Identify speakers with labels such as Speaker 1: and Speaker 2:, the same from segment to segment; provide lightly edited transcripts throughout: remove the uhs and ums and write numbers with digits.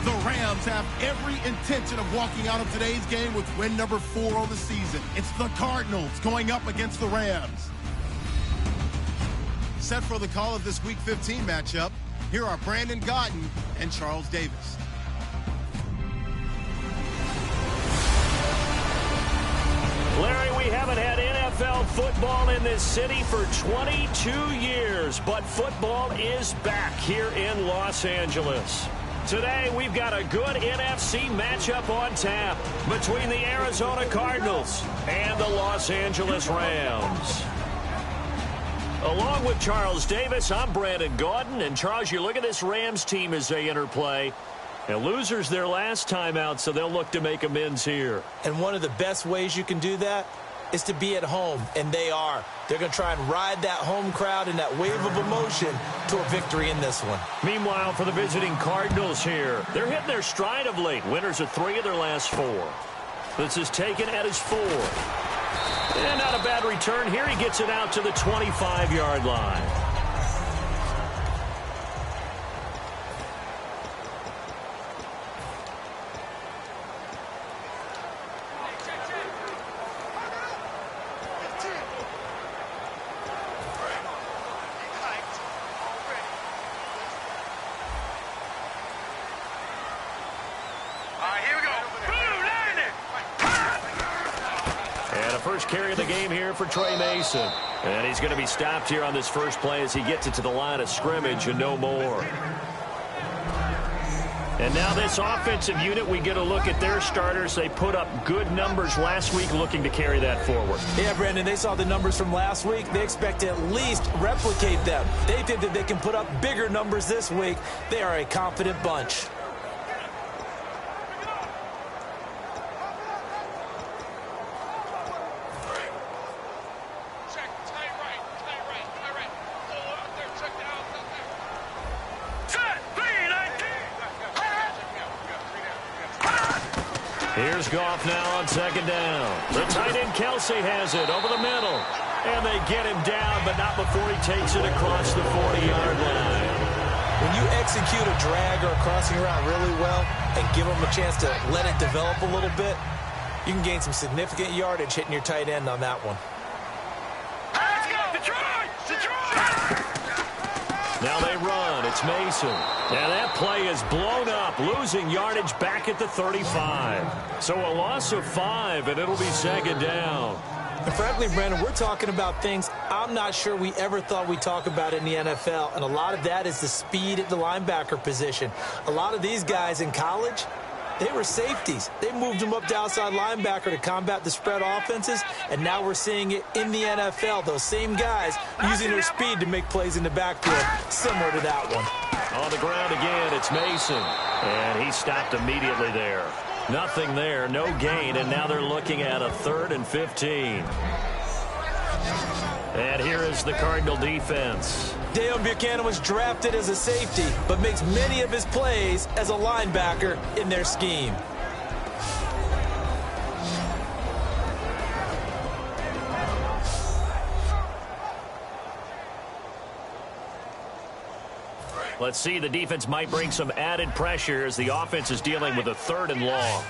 Speaker 1: The Rams have every intention of walking out of today's game with win number 4 on the season. It's the Cardinals going up against the Rams. Set for the call of this Week 15 matchup, here are Brandon Gaudin and Charles Davis.
Speaker 2: Larry, we haven't had NFL football in this city for 22 years, but football is back here in Los Angeles. Today, we've got a good NFC matchup on tap between the Arizona Cardinals and the Los Angeles Rams. Along with Charles Davis, I'm Brandon Gaudin. And Charles, you look at this Rams team as they interplay. And losers their last time out, so they'll look to make amends here.
Speaker 3: And one of the best ways you can do that is to be at home, and they are. They're going to try and ride that home crowd and that wave of emotion to a victory in this one.
Speaker 2: Meanwhile, for the visiting Cardinals here, they're hitting their stride of late. Winners of 3 of their last 4. This is taken at his 4. And not a bad return here. He gets it out to the 25-yard line. First carry of the game here for Trey Mason. And he's going to be stopped here on this first play as he gets it to the line of scrimmage and no more. And now this offensive unit, we get a look at their starters. They put up good numbers last week, looking to carry that forward.
Speaker 3: Yeah, Brandon, they saw the numbers from last week. They expect to at least replicate them. They think that they can put up bigger numbers this week. They are a confident bunch.
Speaker 2: Here's Goff now on second down. The tight end Kelsey has it over the middle. And they get him down, but not before he takes it across the 40-yard line.
Speaker 3: When you execute a drag or a crossing route really well and give them a chance to let it develop a little bit, you can gain some significant yardage hitting your tight end on that one.
Speaker 2: Let's go! Detroit! Detroit! Now they run. It's Mason. And that play is blown up, losing yardage back at the 35. So a loss of 5, and it'll be second down.
Speaker 3: And frankly, Brandon, we're talking about things I'm not sure we ever thought we'd talk about in the NFL. And a lot of that is the speed at the linebacker position. A lot of these guys in college, they were safeties. They moved them up to outside linebacker to combat the spread offenses, and now we're seeing it in the NFL. Those same guys using their speed to make plays in the backfield, similar to that one.
Speaker 2: On the ground again, it's Mason, and he stopped immediately there. Nothing there, no gain, and now they're looking at a 3rd and 15. And here is the Cardinal defense.
Speaker 3: Deion Buchanan was drafted as a safety, but makes many of his plays as a linebacker in their scheme.
Speaker 2: Let's see, the defense might bring some added pressure as the offense is dealing with a 3rd and long.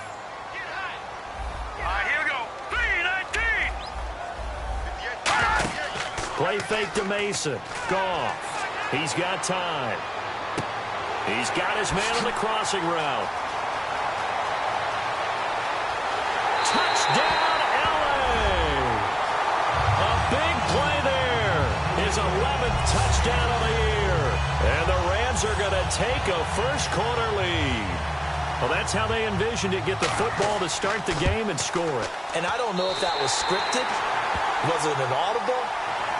Speaker 4: Here we go. 3-19.
Speaker 2: Play fake to Mason. Goff. He's got time. He's got his man on the crossing route. Touchdown, LA! A big play there. His 11th touchdown of the year. And the Rams are going to take a first-quarter lead. Well, that's how they envisioned it, get the football to start the game and score it.
Speaker 3: And I don't know if that was scripted. Was it an audible?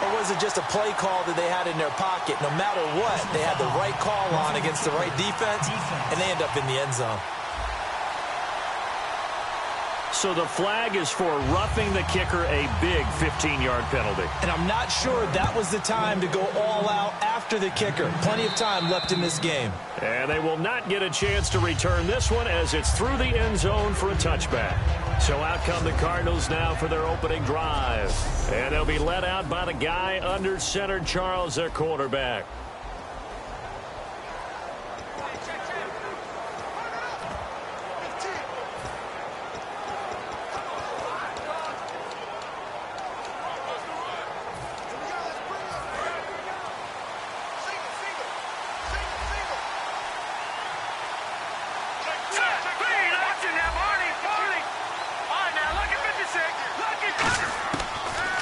Speaker 3: Or was it just a play call that they had in their pocket? No matter what, they had the right call on against the right defense, and they end up in the end zone.
Speaker 2: So the flag is for roughing the kicker, a big 15-yard penalty.
Speaker 3: And I'm not sure that was the time to go all out after the kicker. Plenty of time left in this game.
Speaker 2: And they will not get a chance to return this one as it's through the end zone for a touchback. So out come the Cardinals now for their opening drive. And they'll be led out by the guy under center, Charles, their quarterback.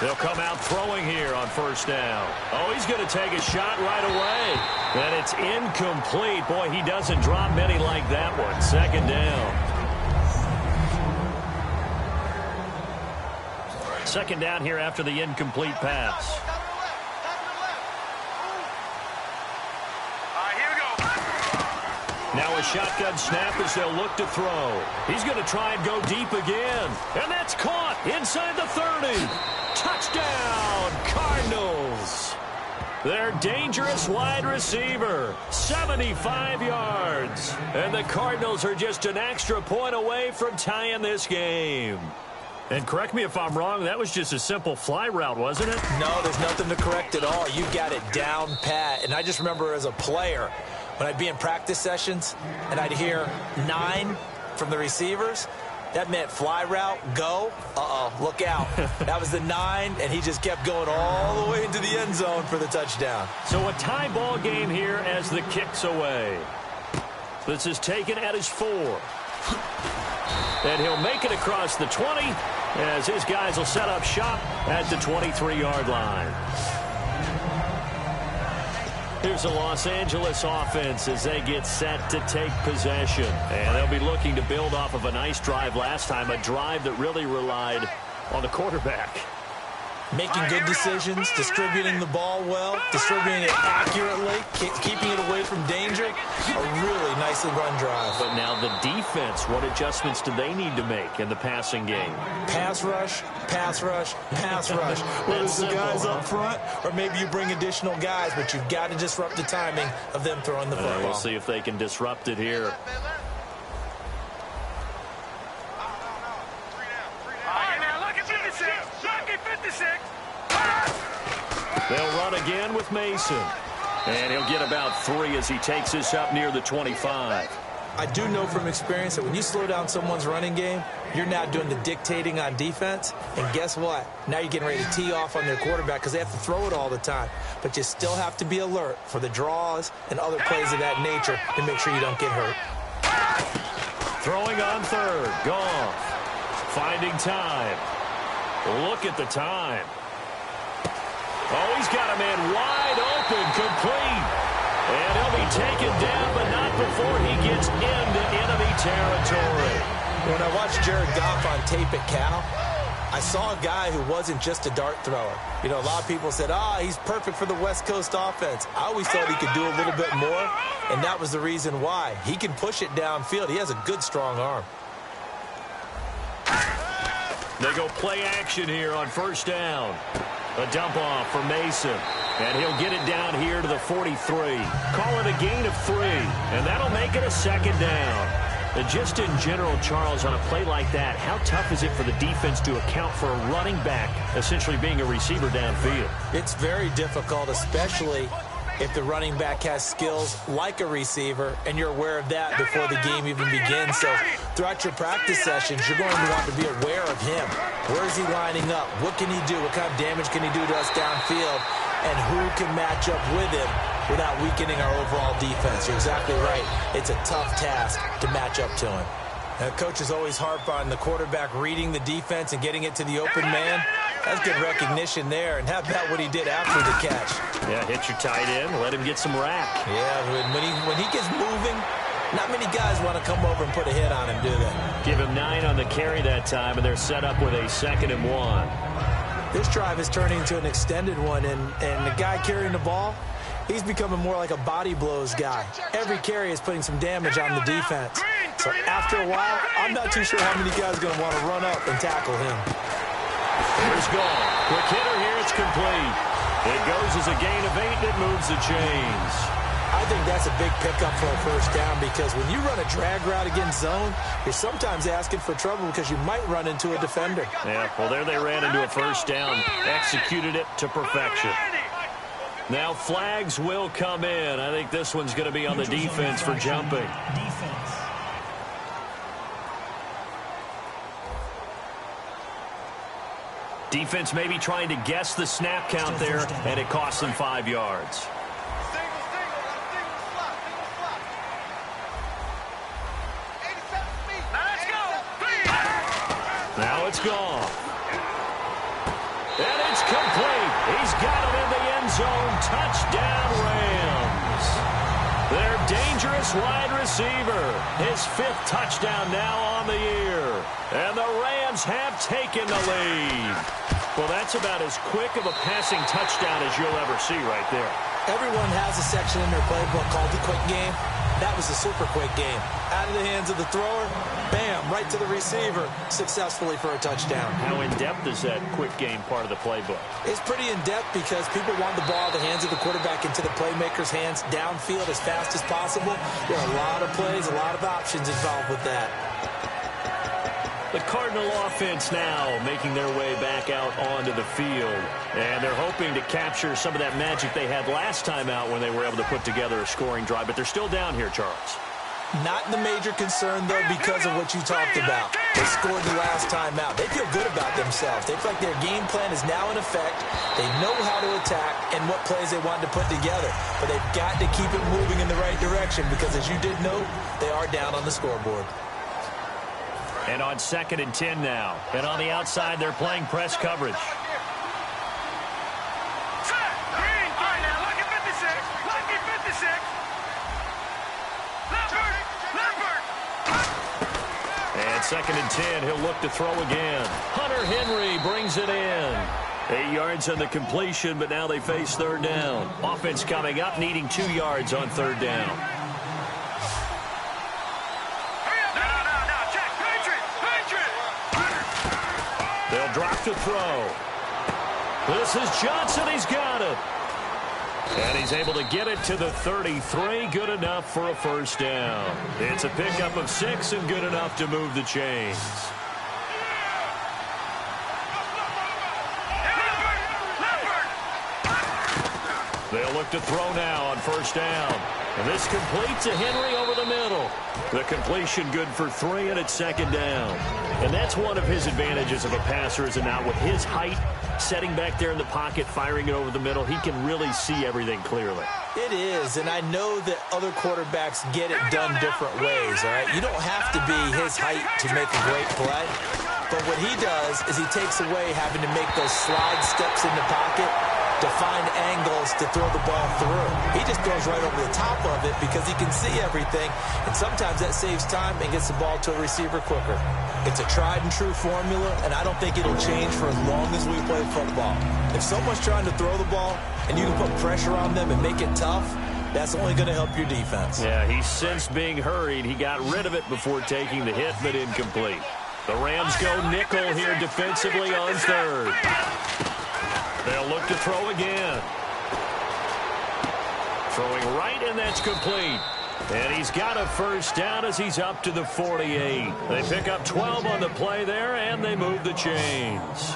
Speaker 2: They'll come out throwing here on first down. Oh, he's going to take a shot right away. And it's incomplete. Boy, he doesn't drop many like that one. Second down. Second down here after the incomplete pass. Now a shotgun snap as they'll look to throw. He's going to try and go deep again. And that's caught inside the 30. Touchdown, Cardinals. Their dangerous wide receiver, 75 yards. And the Cardinals are just an extra point away from tying this game. And correct me if I'm wrong, that was just a simple fly route, wasn't it?
Speaker 3: No, there's nothing to correct at all. You got it down pat. And I just remember as a player, when I'd be in practice sessions and I'd hear 9 from the receivers, that meant fly route, go, look out. That was the 9, and he just kept going all the way into the end zone for the touchdown.
Speaker 2: So a tie ball game here as the kick's away. This is taken at his 4. And he'll make it across the 20 as his guys will set up shop at the 23-yard line. Here's the Los Angeles offense as they get set to take possession. And they'll be looking to build off of a nice drive last time, a drive that really relied on the quarterback.
Speaker 3: Making good decisions, distributing the ball well, distributing it accurately, keeping it away from danger. A really nicely run drive.
Speaker 2: But now the defense, what adjustments do they need to make in the passing game?
Speaker 3: Pass rush, pass rush, pass rush. Whether it's the guys up front or maybe you bring additional guys, but you've got to disrupt the timing of them throwing the football.
Speaker 2: We'll see if they can disrupt it here. They'll run again with Mason. And he'll get about 3 as he takes this up near the 25.
Speaker 3: I do know from experience that when you slow down someone's running game, you're now doing the dictating on defense. And guess what? Now you're getting ready to tee off on their quarterback because they have to throw it all the time. But you still have to be alert for the draws and other plays of that nature to make sure you don't get hurt.
Speaker 2: Throwing on third. Goff. Finding time. Look at the time. Oh, he's got a man wide open, complete. And he'll be taken down, but not before he gets into enemy territory.
Speaker 3: When I watched Jared Goff on tape at Cal, I saw a guy who wasn't just a dart thrower. You know, a lot of people said, he's perfect for the West Coast offense. I always thought he could do a little bit more, and that was the reason why. He can push it downfield. He has a good, strong arm.
Speaker 2: They go play action here on first down. A dump off for Mason. And he'll get it down here to the 43. Call it a gain of 3. And that'll make it a second down. And just in general, Charles, on a play like that, how tough is it for the defense to account for a running back essentially being a receiver downfield?
Speaker 3: It's very difficult, especially if the running back has skills like a receiver, and you're aware of that before the game even begins. So throughout your practice sessions, you're going to want to be aware of him. Where is he lining up? What can he do? What kind of damage can he do to us downfield? And who can match up with him without weakening our overall defense? You're exactly right. It's a tough task to match up to him. Coaches always harp on the quarterback reading the defense and getting it to the open man. That's good recognition there. And how about what he did after the catch?
Speaker 2: Yeah, hit your tight end. Let him get some rack.
Speaker 3: Yeah, when he gets moving, not many guys want to come over and put a hit on him, do they?
Speaker 2: Give him 9 on the carry that time, and they're set up with a 2nd and 1.
Speaker 3: This drive is turning into an extended one, and the guy carrying the ball, he's becoming more like a body blows guy. Every carry is putting some damage on the defense. So after a while, I'm not too sure how many guys are going to want to run up and tackle him.
Speaker 2: Here's Goff. Quick hitter here, it's complete. It goes as a gain of 8, and it moves the chains.
Speaker 3: I think that's a big pickup for a first down because when you run a drag route against zone, you're sometimes asking for trouble because you might run into a defender.
Speaker 2: Yeah, well, there they ran into a first down, executed it to perfection. Now flags will come in. I think this one's going to be on the defense for jumping. Defense maybe trying to guess the snap count there, and it costs them 5 yards. Now it's gone. And it's complete. He's got it in the end zone. Touchdown, Rams. Their dangerous wide receiver. His 5th touchdown now on the year. And the Rams have taken the lead. Well, that's about as quick of a passing touchdown as you'll ever see right there.
Speaker 3: Everyone has a section in their playbook called the quick game. That was a super quick game. Out of the hands of the thrower, bam, right to the receiver, successfully for a touchdown.
Speaker 2: How in-depth is that quick game part of the playbook?
Speaker 3: It's pretty in-depth because people want the ball out of the hands of the quarterback into the playmaker's hands downfield as fast as possible. There are a lot of plays, a lot of options involved with that.
Speaker 2: The Cardinal offense now making their way back out onto the field. And they're hoping to capture some of that magic they had last time out when they were able to put together a scoring drive. But they're still down here, Charles.
Speaker 3: Not the major concern, though, because of what you talked about. They scored the last time out. They feel good about themselves. They feel like their game plan is now in effect. They know how to attack and what plays they want to put together. But they've got to keep it moving in the right direction because, as you did note, they are down on the scoreboard.
Speaker 2: And on 2nd and 10 now. And on the outside, they're playing press coverage.
Speaker 4: Green. All right, now, lucky 56. Lucky 56. Leopard.
Speaker 2: And 2nd and 10, he'll look to throw again. Hunter Henry brings it in. 8 yards on the completion, but now they face 3rd down. Offense coming up, needing 2 yards on 3rd down. They'll drop to throw. This is Johnson. He's got it. And he's able to get it to the 33. Good enough for a 1st down. It's a pickup of 6 and good enough to move the chains. They'll look to throw now on 1st down. And this completes a Henry over the middle. The completion good for 3, and it's 2nd down. And that's one of his advantages of a passer, is now with his height, setting back there in the pocket, firing it over the middle, he can really see everything clearly.
Speaker 3: It is, and I know that other quarterbacks get it done different ways, all right? You don't have to be his height to make a great play. But what he does is he takes away having to make those slide steps in the pocket to find angles to throw the ball through. He just throws right over the top of it because he can see everything, and sometimes that saves time and gets the ball to a receiver quicker. It's a tried-and-true formula, and I don't think it'll change for as long as we play football. If someone's trying to throw the ball and you can put pressure on them and make it tough, that's only going to help your defense.
Speaker 2: Yeah, he sensed being hurried. He got rid of it before taking the hit, but incomplete. The Rams go nickel here defensively on 3rd. They'll look to throw again. Throwing right, and that's complete. And he's got a 1st down as he's up to the 48. They pick up 12 on the play there, and they move the chains.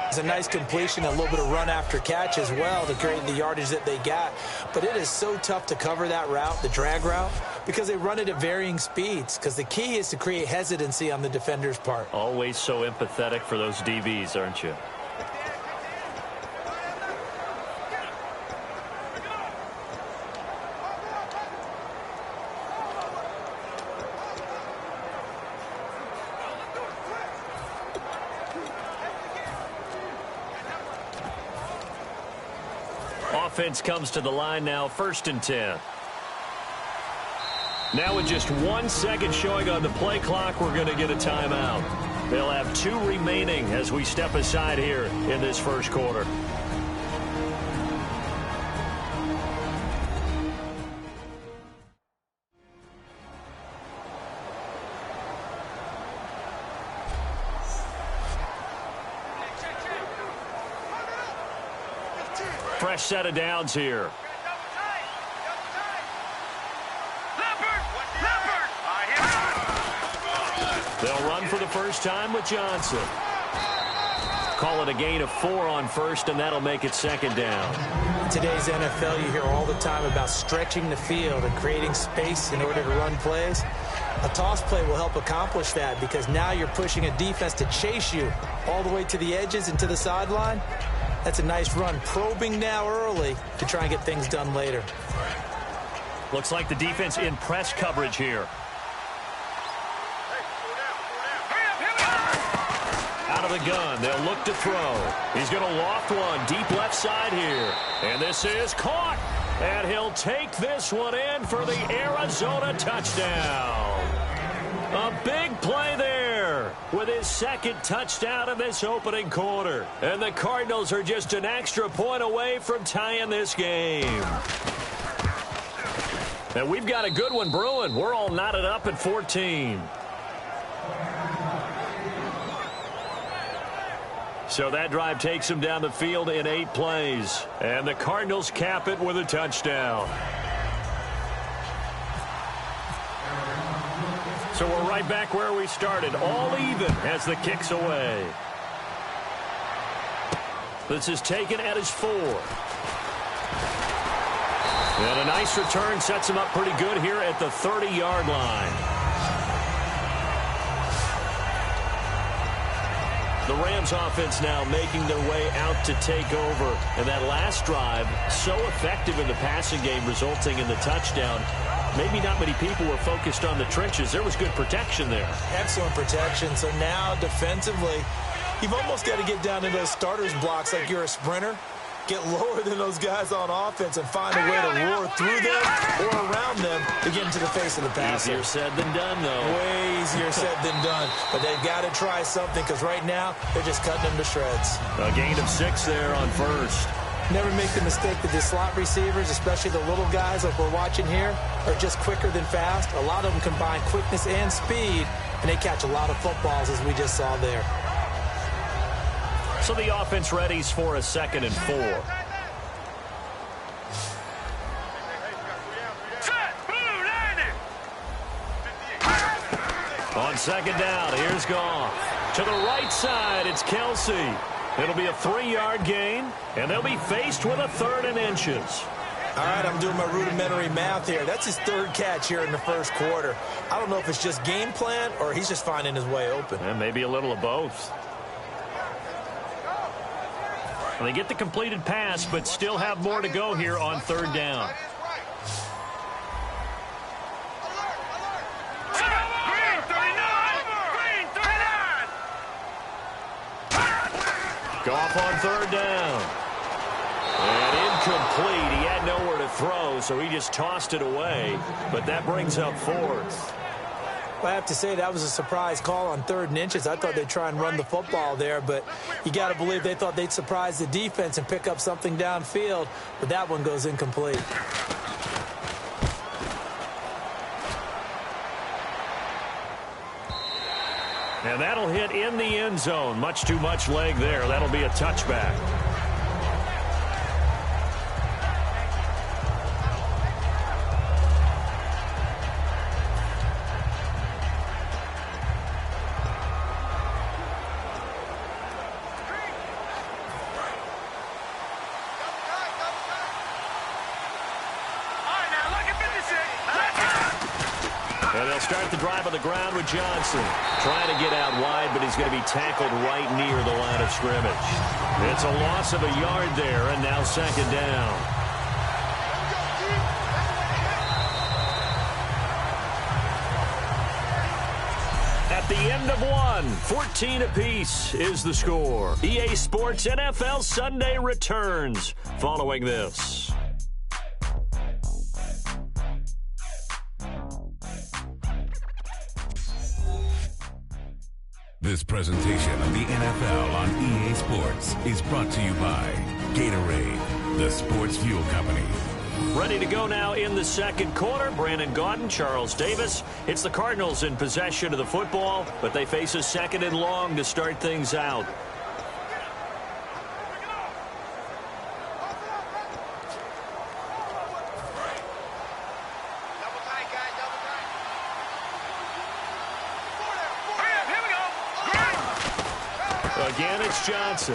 Speaker 3: It's a nice completion, a little bit of run after catch as well to create the yardage that they got. But it is so tough to cover that route, the drag route, because they run it at varying speeds. Because the key is to create hesitancy on the defender's part.
Speaker 2: Always so empathetic for those DBs, aren't you? Offense comes to the line now, 1st and 10. Now with just 1 second showing on the play clock, we're going to get a timeout. They'll have 2 remaining as we step aside here in this 1st quarter. Fresh set of downs here. They'll run for the 1st time with Johnson. Call it a gain of 4 on 1st, and that'll make it 2nd down.
Speaker 3: In today's NFL, you hear all the time about stretching the field and creating space in order to run plays. A toss play will help accomplish that because now you're pushing a defense to chase you all the way to the edges and to the sideline. That's a nice run. Probing now early to try and get things done later.
Speaker 2: Looks like the defense in press coverage here. Out of the gun. They'll look to throw. He's going to loft one deep left side here. And this is caught. And he'll take this one in for the Arizona touchdown. A big play there with his second touchdown in this opening quarter. And the Cardinals are just an extra point away from tying this game. And we've got a good one brewing. We're all knotted up at 14. So that drive takes them down the field in 8 plays. And the Cardinals cap it with a touchdown. So we're right back where we started, all even as the kick's away. This is taken at his 4. And a nice return sets him up pretty good here at the 30-yard line. The Rams offense now making their way out to take over. And that last drive, so effective in the passing game, resulting in the touchdown. Maybe not many people were focused on the trenches. There was good protection there.
Speaker 3: Excellent protection. So now defensively, you've almost got to get down to those starters blocks like you're a sprinter. Get lower than those guys on offense and find a way to roar through them or around them to get into the face of the passer.
Speaker 2: Easier said than done, though.
Speaker 3: Way easier said than done. But they've got to try something because right now they're just cutting them to shreds.
Speaker 2: A gain of 6 there on first.
Speaker 3: Never make the mistake that the slot receivers, especially the little guys like we're watching here, are just quicker than fast. A lot of them combine quickness and speed, and they catch a lot of footballs as we just saw there.
Speaker 2: So the offense readies for a 2nd and 4. On 2nd down, here's Goff. To the right side, it's Kelsey. It'll be a 3-yard gain, and they'll be faced with a 3rd and inches.
Speaker 3: All right, I'm doing my rudimentary math here. That's his 3rd catch here in the first quarter. I don't know if it's just game plan or he's just finding his way open.
Speaker 2: And maybe a little of both. Well, they get the completed pass, but still have more to go here on 3rd down. Goff on 3rd down. And incomplete. He had nowhere to throw, so he just tossed it away. But that brings up 4th.
Speaker 3: Well, I have to say that was a surprise call on 3rd and inches. I thought they'd try and run the football there, but you got to believe they thought they'd surprise the defense and pick up something downfield. But that one goes incomplete.
Speaker 2: And that'll hit in the end zone. Much too much leg there. That'll be a touchback. Start the drive on the ground with Johnson. Trying to get out wide, but he's going to be tackled right near the line of scrimmage. It's a loss of a yard there, and now 2nd down. At the end of 1, 14 apiece is the score. EA Sports NFL Sunday returns following this.
Speaker 5: This presentation of the NFL on EA Sports is brought to you by Gatorade, the sports fuel company.
Speaker 2: Ready to go now in the 2nd quarter. Brandon Gaudin, Charles Davis. It's the Cardinals in possession of the football, but they face a 2nd and long to start things out. Again, it's Johnson.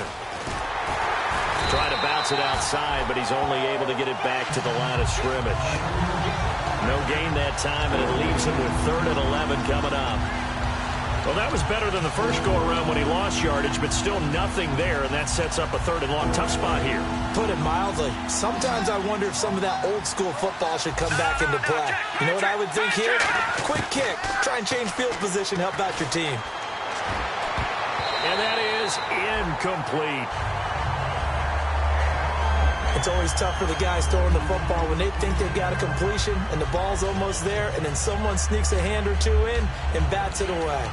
Speaker 2: Trying to bounce it outside, but he's only able to get it back to the line of scrimmage. No gain that time, and it leaves him with 3rd and 11 coming up. Well, that was better than the first go-around when he lost yardage, but still nothing there, and that sets up a 3rd and long. Tough spot here.
Speaker 3: Put it mildly. Sometimes I wonder if some of that old-school football should come back into play. You know what I would think here? Quick kick. Try and change field position, help out your team.
Speaker 2: And that is incomplete.
Speaker 3: It's always tough for the guys throwing the football when they think they've got a completion and the ball's almost there, and then someone sneaks a hand or two in and bats it away.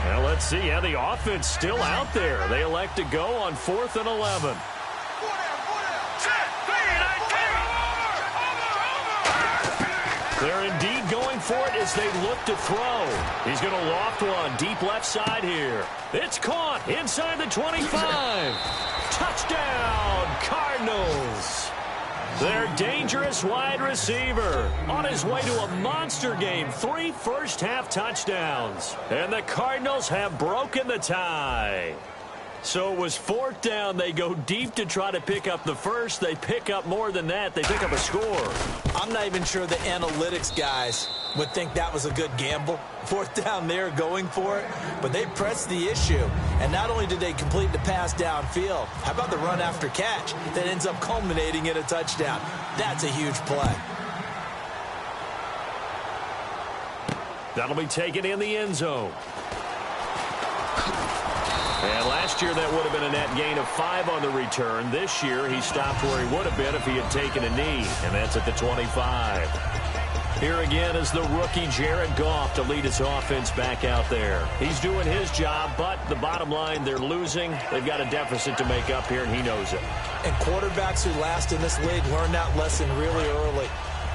Speaker 2: Well, let's see. Yeah, the offense still out there. They elect to go on 4th and 11. They're indeed going for it as they look to throw. He's going to loft one deep left side here. It's caught inside the 25. Touchdown, Cardinals. Their dangerous wide receiver on his way to a monster game. 3 first-half touchdowns. And the Cardinals have broken the tie. So it was 4th down. They go deep to try to pick up the first. They pick up more than that. They pick up a score.
Speaker 3: I'm not even sure the analytics guys would think that was a good gamble. 4th down there going for it, but they pressed the issue. And not only did they complete the pass downfield, how about the run after catch that ends up culminating in a touchdown? That's a huge play.
Speaker 2: That'll be taken in the end zone. And last year that would have been a net gain of 5 on the return. This year he stopped where he would have been if he had taken a knee, and that's at the 25. Here again is the rookie Jared Goff to lead his offense back out there. He's doing his job, but the bottom line, they're losing. They've got a deficit to make up here, and he knows it.
Speaker 3: And quarterbacks who last in this league learn that lesson really early.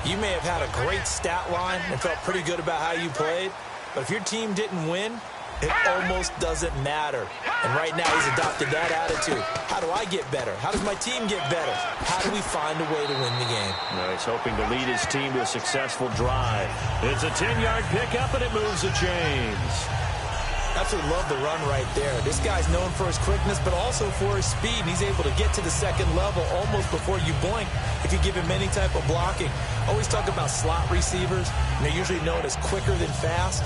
Speaker 3: You may have had a great stat line and felt pretty good about how you played, but if your team didn't win, it almost doesn't matter. And right now he's adopted that attitude. How do I get better? How does my team get better? How do we find a way to win the game?
Speaker 2: Now he's hoping to lead his team to a successful drive. It's a 10-yard pickup, and it moves the chains.
Speaker 3: Absolutely love the run right there. This guy's known for his quickness, but also for his speed. And he's able to get to the second level almost before you blink if you give him any type of blocking. Always talk about slot receivers, and they're usually known as quicker than fast.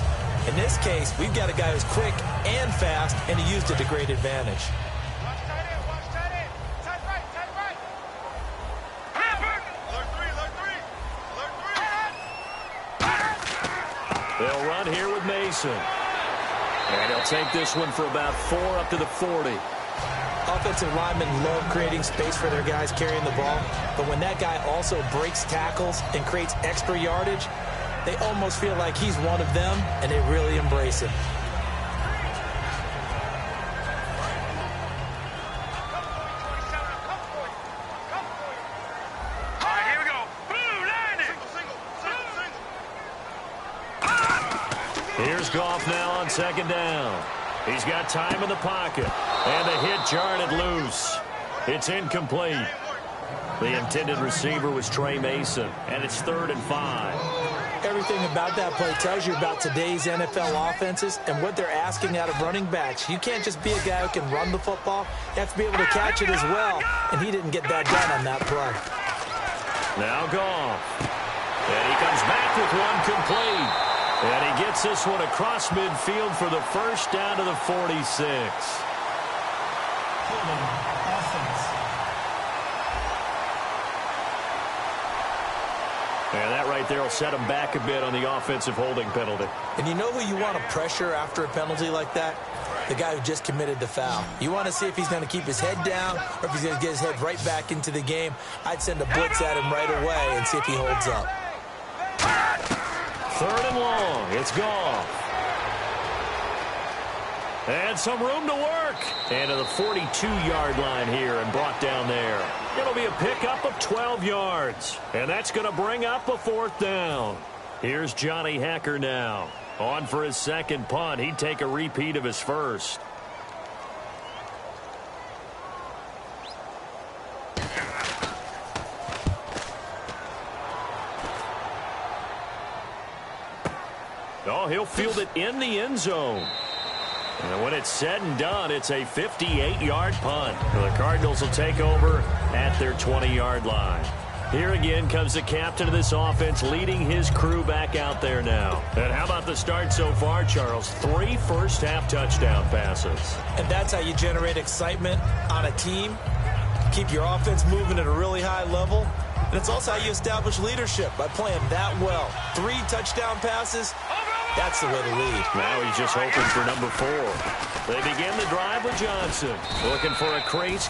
Speaker 3: In this case, we've got a guy who's quick and fast, and he used it to great advantage.
Speaker 2: They'll run here with Mason. And he'll take this one for about 4 up to the 40.
Speaker 3: Offensive linemen love creating space for their guys carrying the ball, but when that guy also breaks tackles and creates extra yardage, they almost feel like he's one of them, and they really embrace him.
Speaker 2: Here's Goff now on 2nd down. He's got time in the pocket. And the hit jarred it loose. It's incomplete. The intended receiver was Trey Mason, and it's 3rd and 5.
Speaker 3: Everything about that play tells you about today's NFL offenses and what they're asking out of running backs. You can't just be a guy who can run the football. You have to be able to catch it as well, and he didn't get that done on that play.
Speaker 2: Now Goff. And he comes back with one complete. And he gets this one across midfield for the first down to the 46. And that right there will set him back a bit on the offensive holding penalty.
Speaker 3: And you know who you want to pressure after a penalty like that? The guy who just committed the foul. You want to see if he's going to keep his head down or if he's going to get his head right back into the game. I'd send a blitz at him right away and see if he holds up.
Speaker 2: 3rd and long. It's Goff. And some room to work. And to the 42-yard line here and brought down there. It'll be a pickup of 12 yards. And that's going to bring up a 4th down. Here's Johnny Hecker now. On for his 2nd punt. He'd take a repeat of his first. Oh, he'll field it in the end zone. And when it's said and done, it's a 58-yard punt. The Cardinals will take over at their 20-yard line. Here again comes the captain of this offense leading his crew back out there now. And how about the start so far, Charles? 3 first-half touchdown passes.
Speaker 3: And that's how you generate excitement on a team. Keep your offense moving at a really high level. And it's also how you establish leadership by playing that well. 3 touchdown passes. That's the way to lead.
Speaker 2: Now he's just hoping for number 4. They begin the drive with Johnson. Looking for a crease.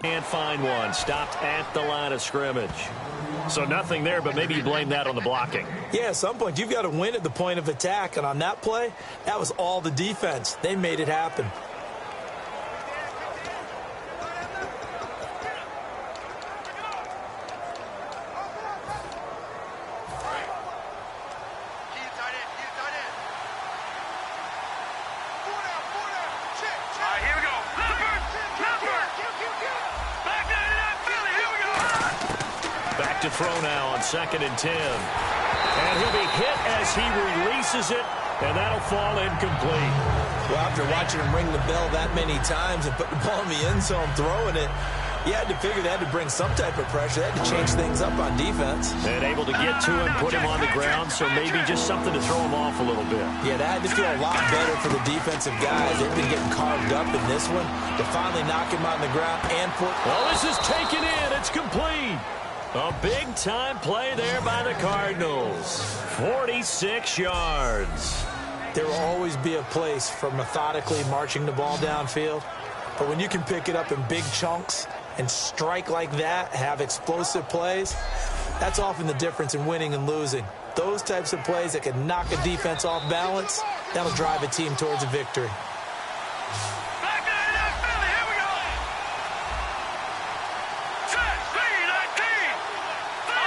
Speaker 2: Can't find one. Stopped at the line of scrimmage. So nothing there, but maybe you blame that on the blocking.
Speaker 3: Yeah, at some point, you've got to win at the point of attack. And on that play, that was all the defense. They made it happen.
Speaker 2: To throw now on 2nd and 10. And he'll be hit as he releases it, and that'll fall incomplete.
Speaker 3: Well, after watching him ring the bell that many times and put the ball in the end zone throwing it, you had to figure they had to bring some type of pressure. They had to change things up on defense.
Speaker 2: And able to get to him, put him on the ground, so maybe just something to throw him off a little bit.
Speaker 3: Yeah, that had to feel a lot better for the defensive guys. They've been getting carved up in this one. To finally knock him on the ground and put...
Speaker 2: Well, this is taken in. It's complete. A big-time play there by the Cardinals. 46 yards.
Speaker 3: There will always be a place for methodically marching the ball downfield. But when you can pick it up in big chunks and strike like that, have explosive plays, that's often the difference in winning and losing. Those types of plays that can knock a defense off balance, that'll drive a team towards a victory.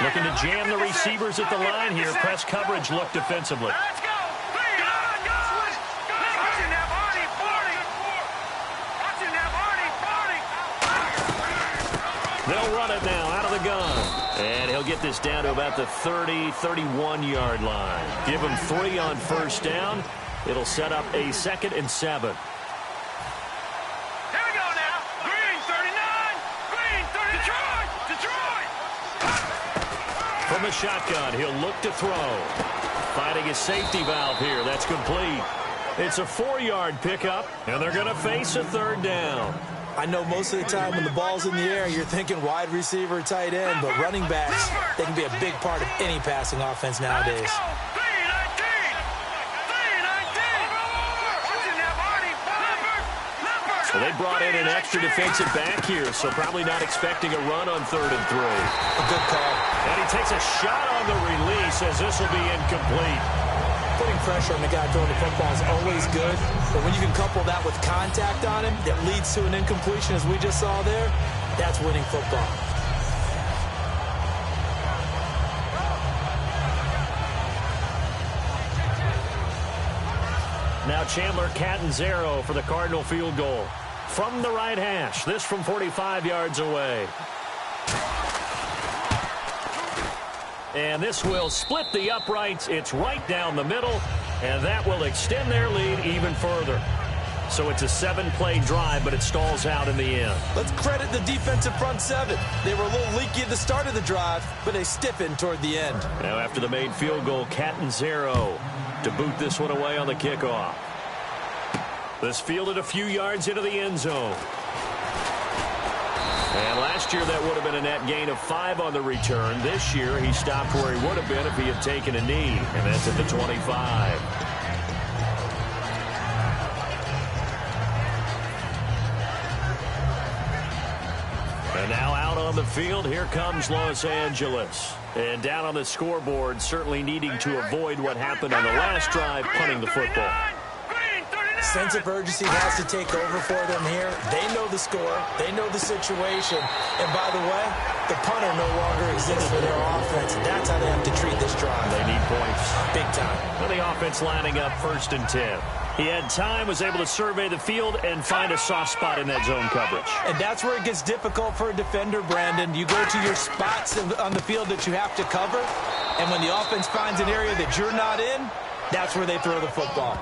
Speaker 2: Looking to jam the receivers at the line here. Press coverage look defensively.
Speaker 4: Let's go.
Speaker 2: They'll run it now out of the gun. And he'll get this down to about the 30, 31-yard line. Give him 3 on first down. It'll set up a 2nd and 7. From the shotgun, he'll look to throw. Finding his safety valve here. That's complete. It's a 4-yard pickup, and they're going to face a 3rd down.
Speaker 3: I know most of the time when the ball's in the air, you're thinking wide receiver, tight end, but running backs, they can be a big part of any passing offense nowadays.
Speaker 2: Well, they brought in an extra defensive back here, so probably not expecting a run on 3rd and 3.
Speaker 3: A good call.
Speaker 2: And he takes a shot on the release as this will be incomplete.
Speaker 3: Putting pressure on the guy throwing the football is always good, but when you can couple that with contact on him that leads to an incompletion, as we just saw there, that's winning football.
Speaker 2: Now Chandler Catanzaro for the Cardinal field goal. From the right hash, this from 45 yards away. And this will split the uprights. It's right down the middle, and that will extend their lead even further. So it's a 7-play drive, but it stalls out in the end.
Speaker 3: Let's credit the defensive front seven. They were a little leaky at the start of the drive, but they stiffened toward the end.
Speaker 2: Now after the made field goal, Catanzaro to boot this one away on the kickoff. This fielded a few yards into the end zone. And last year that would have been a net gain of 5 on the return. This year he stopped where he would have been if he had taken a knee, and that's at the 25. And now out on the field, here comes Los Angeles. And down on the scoreboard, certainly needing to avoid what happened on the last drive, punting the football.
Speaker 3: Sense of urgency has to take over for them here. They know the score. They know the situation. And by the way, the punter no longer exists for their offense. That's how they have to treat this drive.
Speaker 2: They need points.
Speaker 3: Big time.
Speaker 2: Well, the offense lining up 1st and 10. He had time, was able to survey the field and find a soft spot in that zone coverage.
Speaker 3: And that's where it gets difficult for a defender, Brandon. You go to your spots on the field that you have to cover, and when the offense finds an area that you're not in, that's where they throw the football.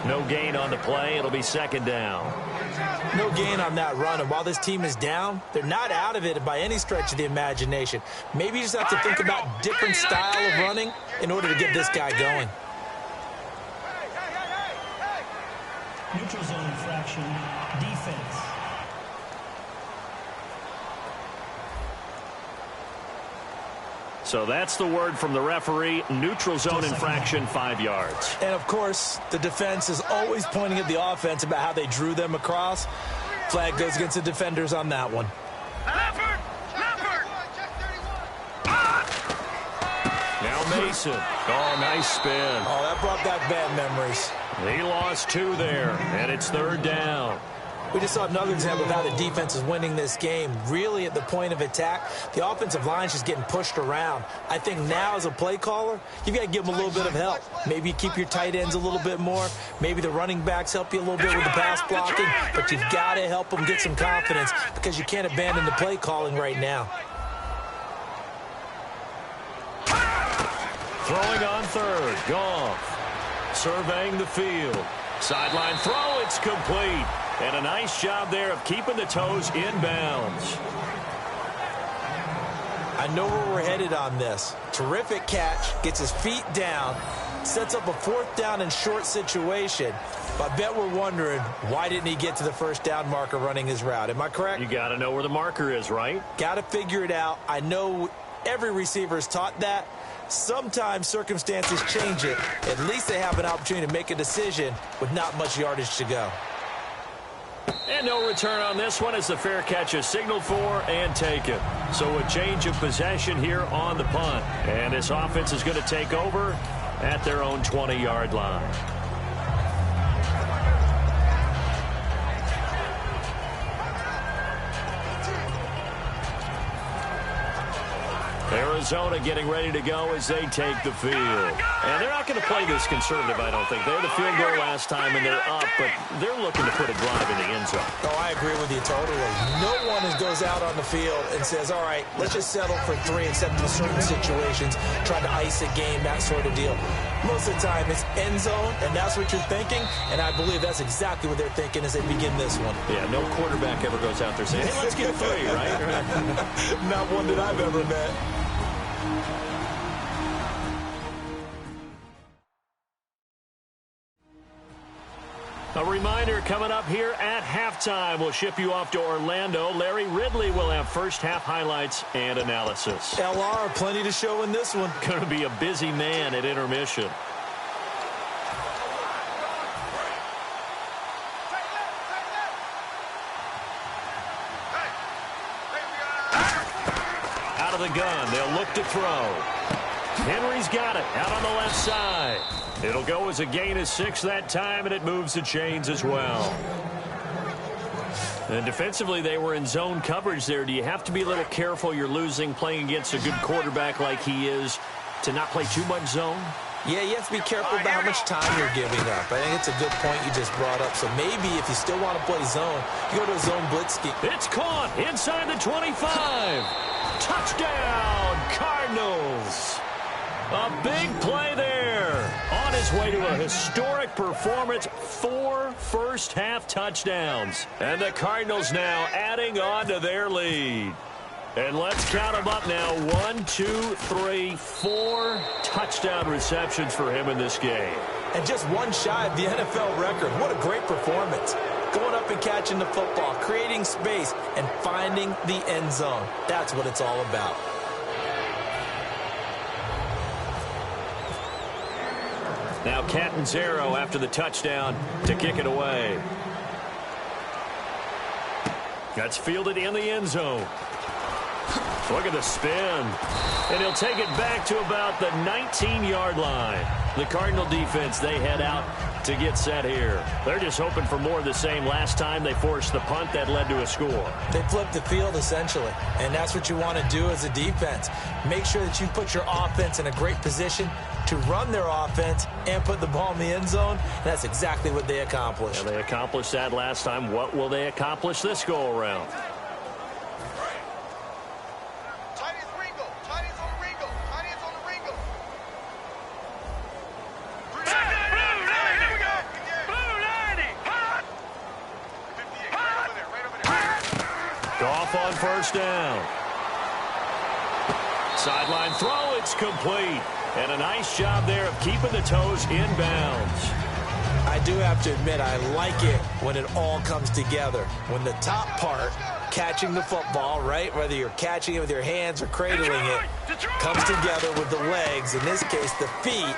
Speaker 2: No gain on the play. It'll be 2nd down.
Speaker 3: No gain on that run. And while this team is down, they're not out of it by any stretch of the imagination. Maybe you just have to think about different style of running in order to get this guy going.
Speaker 6: Neutral zone infraction, defense.
Speaker 2: So that's the word from the referee. Neutral zone infraction, 5 yards.
Speaker 3: And, of course, the defense is always pointing at the offense about how they drew them across. Flag goes against the defenders on that one.
Speaker 4: Leopard!
Speaker 2: Now Mason. Oh, nice spin.
Speaker 3: Oh, that brought back bad memories.
Speaker 2: He lost 2 there, and it's 3rd down.
Speaker 3: We just saw another example of how the defense is winning this game. Really at the point of attack, the offensive line is just getting pushed around. I think now as a play caller, you've got to give them a little bit of help. Maybe you keep your tight ends a little bit more. Maybe the running backs help you a little bit with the pass blocking. But you've got to help them get some confidence because you can't abandon the play calling right now.
Speaker 2: Throwing on 3rd, Goff. Surveying the field. Sideline throw, it's complete. And a nice job there of keeping the toes inbounds.
Speaker 3: I know where we're headed on this. Terrific catch, gets his feet down, sets up a 4th down and short situation. But I bet we're wondering, why didn't he get to the 1st down marker running his route? Am I correct?
Speaker 2: You got to know where the marker is, right?
Speaker 3: Got to figure it out. I know every receiver is taught that. Sometimes circumstances change it. At least they have an opportunity to make a decision with not much yardage to go.
Speaker 2: And no return on this one as the fair catch is signaled for and taken. So a change of possession here on the punt. And this offense is going to take over at their own 20-yard line. Arizona getting ready to go as they take the field. And they're not going to play this conservative, I don't think. They had the field goal last time, and they're up, but they're looking to put a drive in the end zone.
Speaker 3: Oh, I agree with you totally. No one goes out on the field and says, all right, let's just settle for 3 except in certain situations, trying to ice a game, that sort of deal. Most of the time, it's end zone, and that's what you're thinking, and I believe that's exactly what they're thinking as they begin this one.
Speaker 2: Yeah, no quarterback ever goes out there saying, hey, let's get 3, right?
Speaker 3: Not one that I've ever met.
Speaker 2: A reminder coming up here at halftime. We'll ship you off to Orlando. Larry Ridley will have first half highlights and analysis.
Speaker 3: LR, plenty to show in this one.
Speaker 2: Going to be a busy man at intermission. Out of the gun. They'll look to throw. Henry's got it out on the left side. It'll go as a gain of 6 that time, and it moves the chains as well. And defensively, they were in zone coverage there. Do you have to be a little careful? You're losing playing against a good quarterback like he is to not play too much zone?
Speaker 3: Yeah, you have to be careful about how much time you're giving up. I think it's a good point you just brought up. So maybe if you still want to play zone, you go to a zone blitz scheme.
Speaker 2: It's caught inside the 25. Touchdown, Cardinals. A big play there. On his way to a historic performance, 4 first-half touchdowns. And the Cardinals now adding on to their lead. And let's count them up now. 1, 2, 3, 4 touchdown receptions for him in this game.
Speaker 3: And just one shy of the NFL record. What a great performance. Going up and catching the football, creating space, and finding the end zone. That's what it's all about.
Speaker 2: Now Catanzaro after the touchdown to kick it away. That's fielded in the end zone. Look at the spin. And he'll take it back to about the 19-yard line. The Cardinal defense, they head out to get set here. They're just hoping for more of the same. Last time they forced the punt that led to a score.
Speaker 3: They flipped the field, essentially. And that's what you want to do as a defense. Make sure that you put your offense in a great position to run their offense and put the ball in the end zone. And that's exactly what they accomplished.
Speaker 2: Yeah, they accomplished that last time. What will they accomplish this go-around? Goff on first down. Sideline throw, it's complete. And a nice job there of keeping the toes in bounds.
Speaker 3: I do have to admit, I like it when it all comes together. When the top part, catching the football, right, whether you're catching it with your hands or cradling it, comes together with the legs, in this case the feet,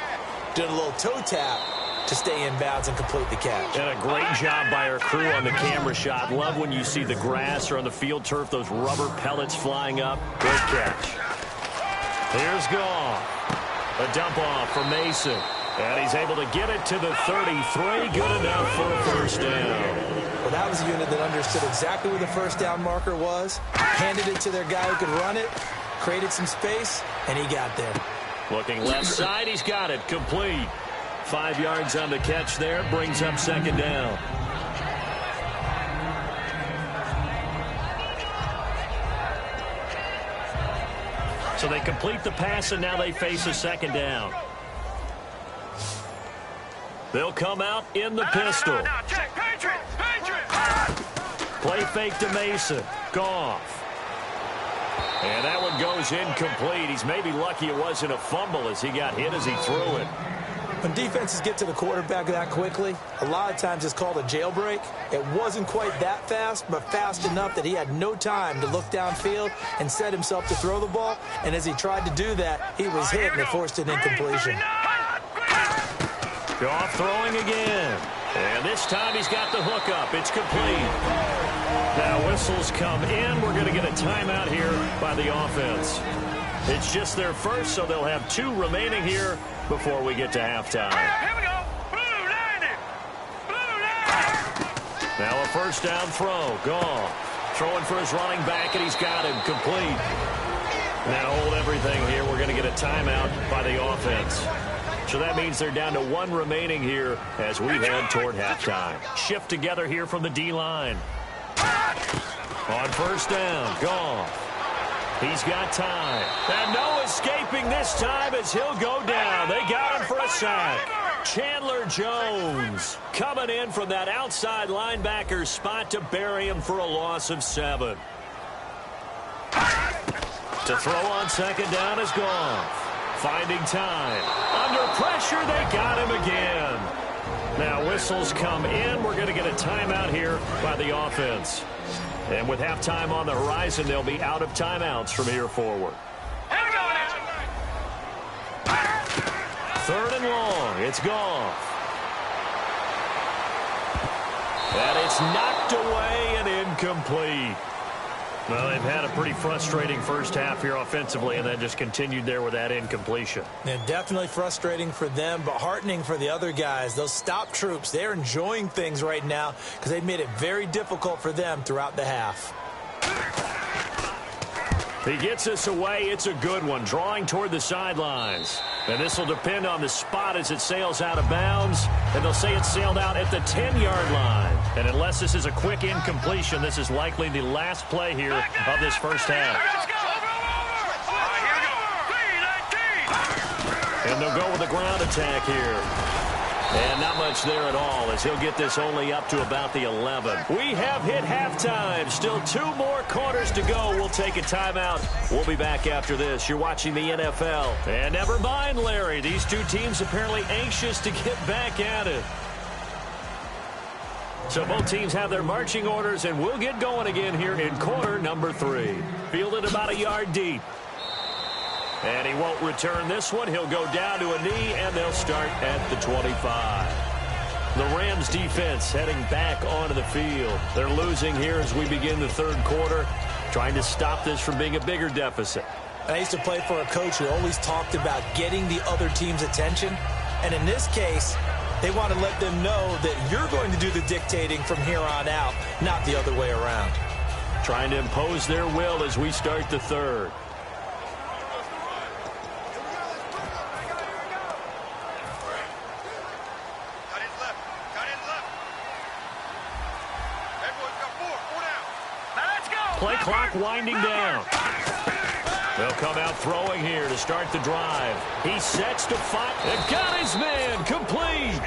Speaker 3: doing a little toe tap to stay in bounds and complete the catch.
Speaker 2: And a great job by our crew on the camera shot. Love when you see the grass or on the field turf, those rubber pellets flying up. Great catch. Here's Goff. A dump off for Mason. And he's able to get it to the 33. Good enough for a first down.
Speaker 3: Well, that was a unit that understood exactly where the first down marker was, handed it to their guy who could run it, created some space, and he got there.
Speaker 2: Looking left side, he's got it. Complete. 5 yards on the catch there. Brings up second down. So they complete the pass, and now they face a second down. They'll come out in the pistol. Play fake to Mason. Goff. And that one goes incomplete. He's maybe lucky it wasn't a fumble as he got hit as he threw it.
Speaker 3: When defenses get to the quarterback that quickly, a lot of times it's called a jailbreak. It wasn't quite that fast, but fast enough that he had no time to look downfield and set himself to throw the ball. And as he tried to do that, he was hit and it forced an incompletion.
Speaker 2: Goff throwing again. And this time he's got the hook up. It's complete. Now whistles come in. We're going to get a timeout here by the offense. It's just their first, so they'll have 2 remaining here before we get to halftime.
Speaker 4: Here we go. Blue 90. Blue 90.
Speaker 2: Now a first down throw. Goff throwing for his running back, and he's got him complete. Now hold everything here. We're going to get a timeout by the offense. So that means they're down to 1 remaining here as we head toward halftime. Shift together here from the D-line. On first down, Goff. He's got time. And no escaping this time as he'll go down. They got him for a sack. Chandler Jones coming in from that outside linebacker spot to bury him for a loss of 7. To throw on second down is Goff. Finding time. Under pressure, they got him again. Now whistles come in. We're going to get a timeout here by the offense. And with halftime on the horizon, they'll be out of timeouts from here forward. Third and long. It's Goff. And it's knocked away and incomplete. Well, they've had a pretty frustrating first half here offensively, and then just continued there with that incompletion.
Speaker 3: Yeah, definitely frustrating for them, but heartening for the other guys. Those stop troops, they're enjoying things right now because they've made it very difficult for them throughout the half.
Speaker 2: He gets us away. It's a good one, drawing toward the sidelines. And this will depend on the spot as it sails out of bounds. And they'll say it sailed out at the 10-yard line. And unless this is a quick incompletion, this is likely the last play here of this first half. And they'll go with a ground attack here. And not much there at all, as he'll get this only up to about the 11. We have hit halftime. Still 2 more quarters to go. We'll take a timeout. We'll be back after this. You're watching the NFL. And never mind, Larry. These two teams apparently anxious to get back at it. So both teams have their marching orders, and we'll get going again here in quarter number 3. Fielded about a yard deep. And he won't return this one. He'll go down to a knee, and they'll start at the 25. The Rams defense heading back onto the field. They're losing here as we begin the third quarter, trying to stop this from being a bigger deficit.
Speaker 3: I used to play for a coach who always talked about getting the other team's attention. And in this case, they want to let them know that you're going to do the dictating from here on out, not the other way around.
Speaker 2: Trying to impose their will as we start the third. Play clock winding down. They'll come out throwing here to start the drive. He sets to fire. And got his man complete.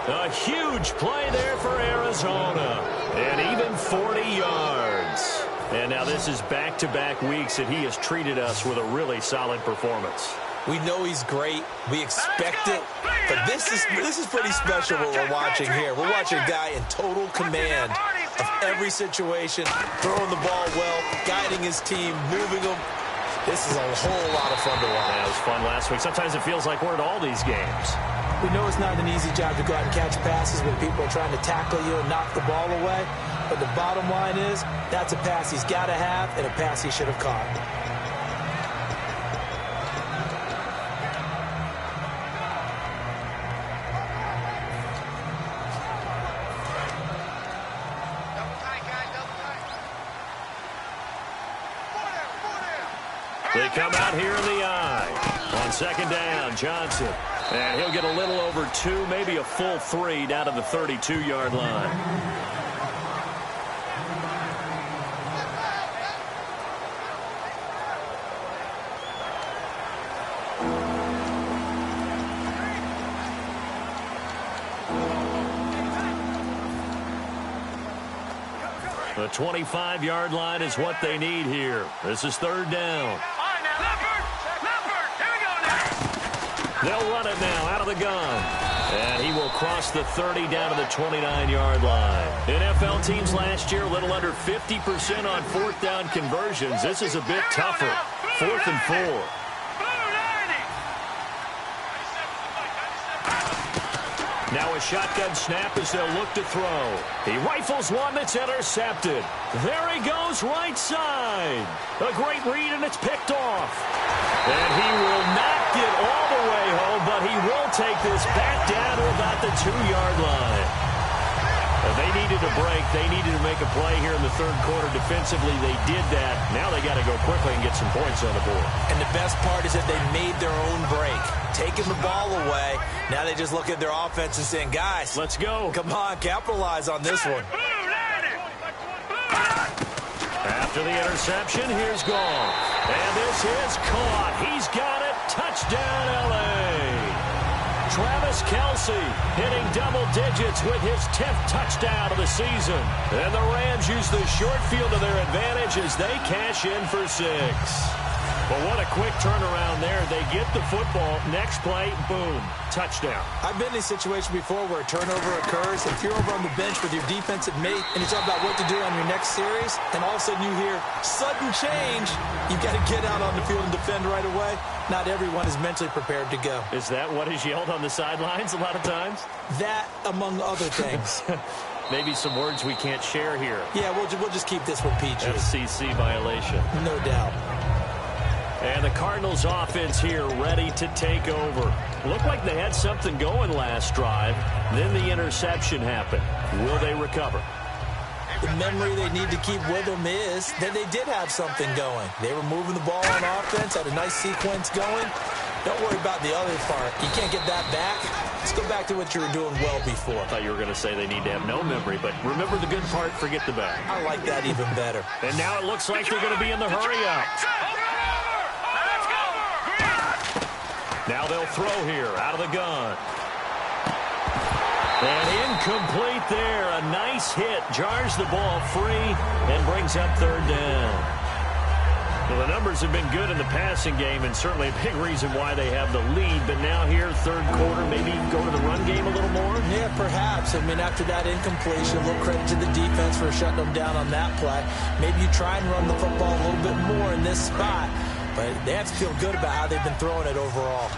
Speaker 2: A huge play there for Arizona. And even 40 yards. And now this is back-to-back weeks that he has treated us with a really solid performance.
Speaker 3: We know he's great. We expect it. But this is pretty special what we're watching here. We're watching a guy in total command of every situation, throwing the ball well, guiding his team, moving them. This is a whole lot of fun to watch.
Speaker 2: Yeah, it was fun last week. Sometimes it feels like we're at all these games.
Speaker 3: We know it's not an easy job to go out and catch passes when people are trying to tackle you and knock the ball away. But the bottom line is, that's a pass he's got to have and a pass he should have caught.
Speaker 2: They come out here in the eye. On second down, Johnson. And he'll get a little over 2, maybe a full 3 down to the 32-yard line. The 25-yard line is what they need here. This is third down. They'll run it now out of the gun. And he will cross the 30 down to the 29-yard line. NFL teams last year a little under 50% on fourth down conversions. This is a bit tougher. 4th and 4. Now a shotgun snap as they'll look to throw. He rifles one that's intercepted. There he goes right side. A great read, and it's picked off. And he will not get all the way home, but he will take this back down to about the 2-yard line. They needed a break. They needed to make a play here in the third quarter. Defensively, they did that. Now they got to go quickly and get some points on the board.
Speaker 3: And the best part is that they made their own break, taking the ball away. Now they just look at their offense and saying, guys,
Speaker 2: let's go.
Speaker 3: Come on, capitalize on this one.
Speaker 2: After the interception, here's Goff. And this is caught. He's got it. Touchdown, L.A. Travis Kelce hitting double digits with his 10th touchdown of the season. And the Rams use the short field to their advantage as they cash in for 6. But what a quick turnaround there. They get the football. Next play, boom, touchdown.
Speaker 3: I've been in a situation before where a turnover occurs. If you're over on the bench with your defensive mate and you talk about what to do on your next series, and all of a sudden you hear sudden change, you've got to get out on the field and defend right away. Not everyone is mentally prepared to go.
Speaker 2: Is that what is yelled on the sidelines a lot of times?
Speaker 3: That, among other things.
Speaker 2: Maybe some words we can't share here.
Speaker 3: Yeah, we'll just keep this one PG.
Speaker 2: FCC violation.
Speaker 3: No doubt.
Speaker 2: And the Cardinals offense here ready to take over. Looked like they had something going last drive. Then the interception happened. Will they recover?
Speaker 3: The memory they need to keep with them is that they did have something going. They were moving the ball on offense, had a nice sequence going. Don't worry about the other part. You can't get that back. Let's go back to what you were doing well before.
Speaker 2: I thought you were going to say they need to have no memory, but remember the good part, forget the bad.
Speaker 3: I like that even better.
Speaker 2: And now it looks like they're going to be in the hurry-up. Now they'll throw here out of the gun. And incomplete there. A nice hit. Jars the ball free and brings up third down. Well, the numbers have been good in the passing game and certainly a big reason why they have the lead. But now here, third quarter, maybe go to the run game a little more?
Speaker 3: Yeah, perhaps. I mean, after that incompletion, a little credit to the defense for shutting them down on that play. Maybe you try and run the football a little bit more in this spot. But they have to feel good about how they've been throwing it overall.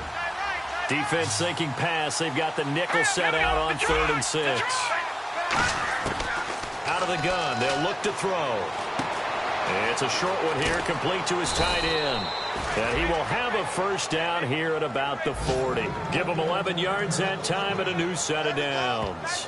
Speaker 2: Defense thinking pass. They've got the nickel set out on 3rd and 6. Out of the gun. They'll look to throw. It's a short one here, complete to his tight end. And he will have a first down here at about the 40. Give him 11 yards that time and a new set of downs.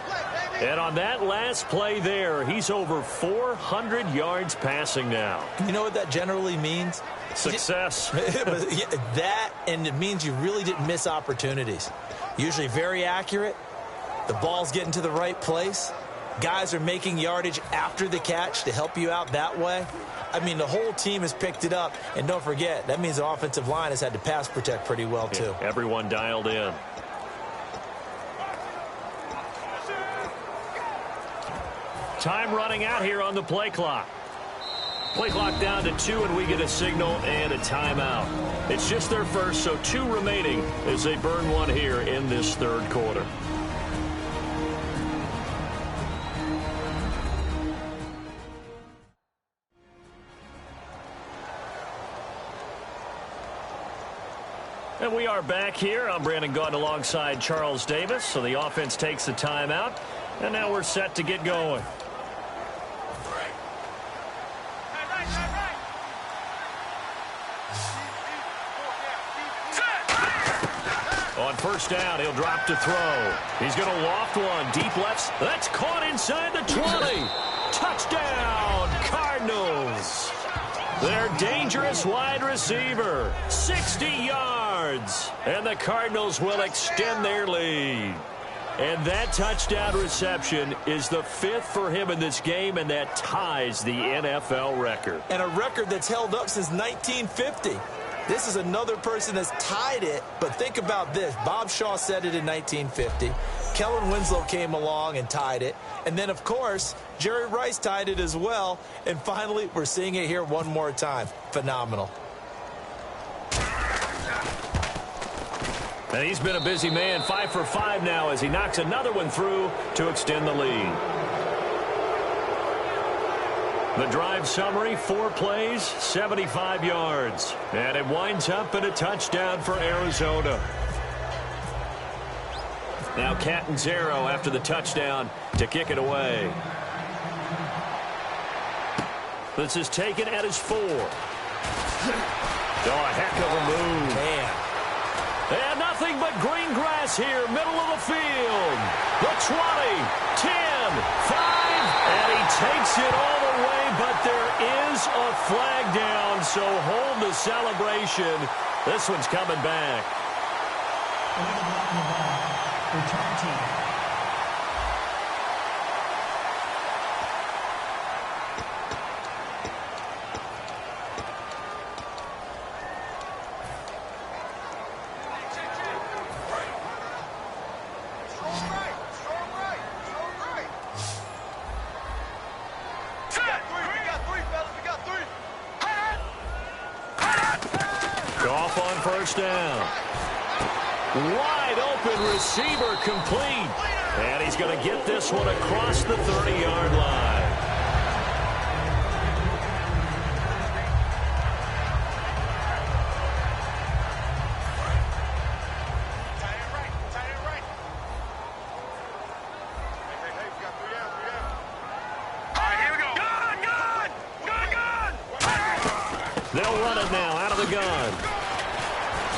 Speaker 2: And on that last play there, he's over 400 yards passing now.
Speaker 3: You know what that generally means?
Speaker 2: Success.
Speaker 3: That, and it means you really didn't miss opportunities. Usually very accurate. The ball's getting to the right place. Guys are making yardage after the catch to help you out that way. I mean, the whole team has picked it up. And don't forget, that means the offensive line has had to pass protect pretty well, too.
Speaker 2: Yeah, everyone dialed in. Time running out here on the play clock. Play clock down to 2, and we get a signal and a timeout. It's just their first, so 2 remaining as they burn one here in this third quarter. And we are back here. I'm Brandon Gaudin alongside Charles Davis. So the offense takes the timeout. And now we're set to get going. On first down, he'll drop to throw. He's going to loft one. Deep left. That's caught inside the 20. Touchdown, Cardinals. Their dangerous wide receiver, 60 yards. And the Cardinals will extend their lead. And that touchdown reception is the 5th for him in this game, and that ties the NFL record.
Speaker 3: And a record that's held up since 1950. This is another person that's tied it, but think about this. Bob Shaw said it in 1950. Kellen Winslow came along and tied it. And then, of course, Jerry Rice tied it as well. And finally, we're seeing it here one more time. Phenomenal.
Speaker 2: And he's been a busy man, 5 for 5 now as he knocks another one through to extend the lead. The drive summary, 4 plays, 75 yards. And it winds up in a touchdown for Arizona. Now Catanzaro after the touchdown to kick it away. This is taken at his 4. Oh, a heck of a move.
Speaker 3: Man.
Speaker 2: And nothing but green grass here, middle of the field. The 20, 10, 5, and he takes it all the way, but there is a flag down, so hold the celebration. This one's coming back.
Speaker 6: Return team.
Speaker 2: Goff on first down. Wide open receiver complete. And he's going to get this one across the 30-yard line. They'll run it now out of the gun.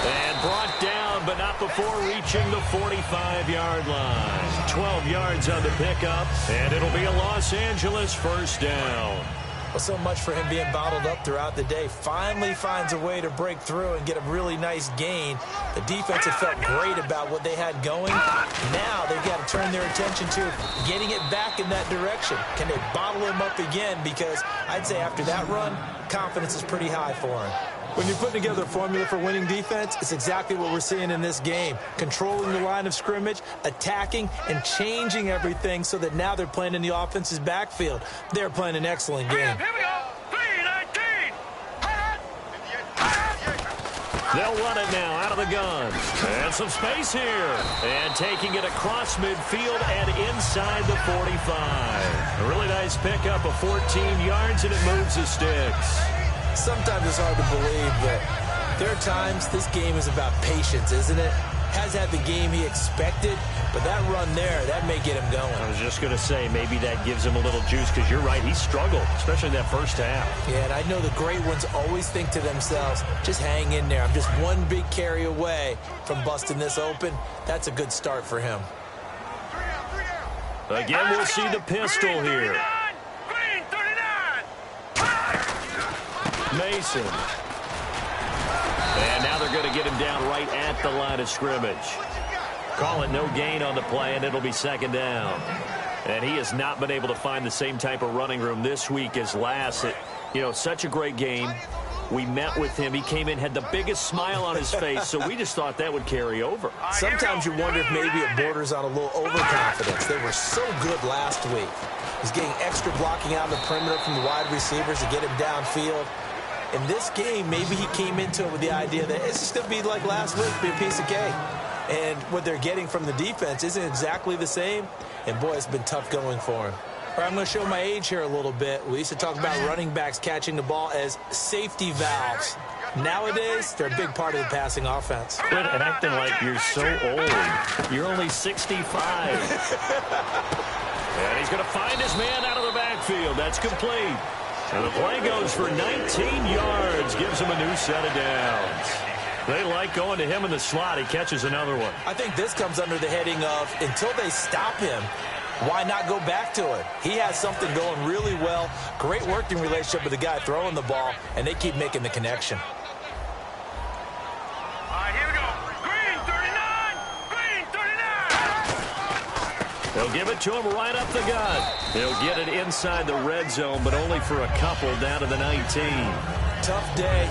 Speaker 2: And brought down, but not before reaching the 45-yard line. 12 yards on the pickup, and it'll be a Los Angeles first down.
Speaker 3: Well, so much for him being bottled up throughout the day. Finally finds a way to break through and get a really nice gain. The defense had felt great about what they had going. Now they've got to turn their attention to getting it back in that direction. Can they bottle him up again? Because I'd say after that run, confidence is pretty high for him. When you're putting together a formula for winning defense, it's exactly what we're seeing in this game. Controlling the line of scrimmage, attacking, and changing everything so that now they're playing in the offense's backfield. They're playing an excellent game.
Speaker 4: Here we go. 3-19.
Speaker 2: They'll run it now out of the gun. And some space here. And taking it across midfield and inside the 45. A really nice pickup of 14 yards, and it moves the sticks.
Speaker 3: Sometimes it's hard to believe, but there are times this game is about patience, isn't it? Has had the game he expected, but that run there, that may get him going.
Speaker 2: I was just going to say, maybe that gives him a little juice, because you're right, he struggled, especially in that first half.
Speaker 3: Yeah, and I know the great ones always think to themselves, just hang in there. I'm just one big carry away from busting this open. That's a good start for him.
Speaker 2: Again, we'll see the pistol here.
Speaker 4: Green 39.
Speaker 2: Mason. And now they're going to get him down right at the line of scrimmage. Call it no gain on the play, and it'll be second down. And he has not been able to find the same type of running room this week as last. Such a great game. We met with him. He came in, had the biggest smile on his face, so we just thought that would carry over.
Speaker 3: Sometimes you wonder if maybe it borders on a little overconfidence. They were so good last week. He's getting extra blocking out of the perimeter from the wide receivers to get him downfield. In this game, maybe he came into it with the idea that it's just going to be like last week, be a piece of cake. And what they're getting from the defense isn't exactly the same. And, boy, it's been tough going for him. All right, I'm going to show my age here a little bit. We used to talk about running backs catching the ball as safety valves. Nowadays, they're a big part of the passing offense.
Speaker 2: Quit acting like you're so old. You're only 65. And he's going to find his man out of the backfield. That's complete. And the play goes for 19 yards, gives him a new set of downs. They like going to him in the slot. He catches another one.
Speaker 3: I think this comes under the heading of, until they stop him, why not go back to it? He has something going really well. Great working relationship with the guy throwing the ball, and they keep making the connection.
Speaker 4: All right, here we go. Green 39. Green 39.
Speaker 2: They'll give it to him right up the gut. He'll get it inside the red zone, but only for a couple down to the 19.
Speaker 3: Tough day,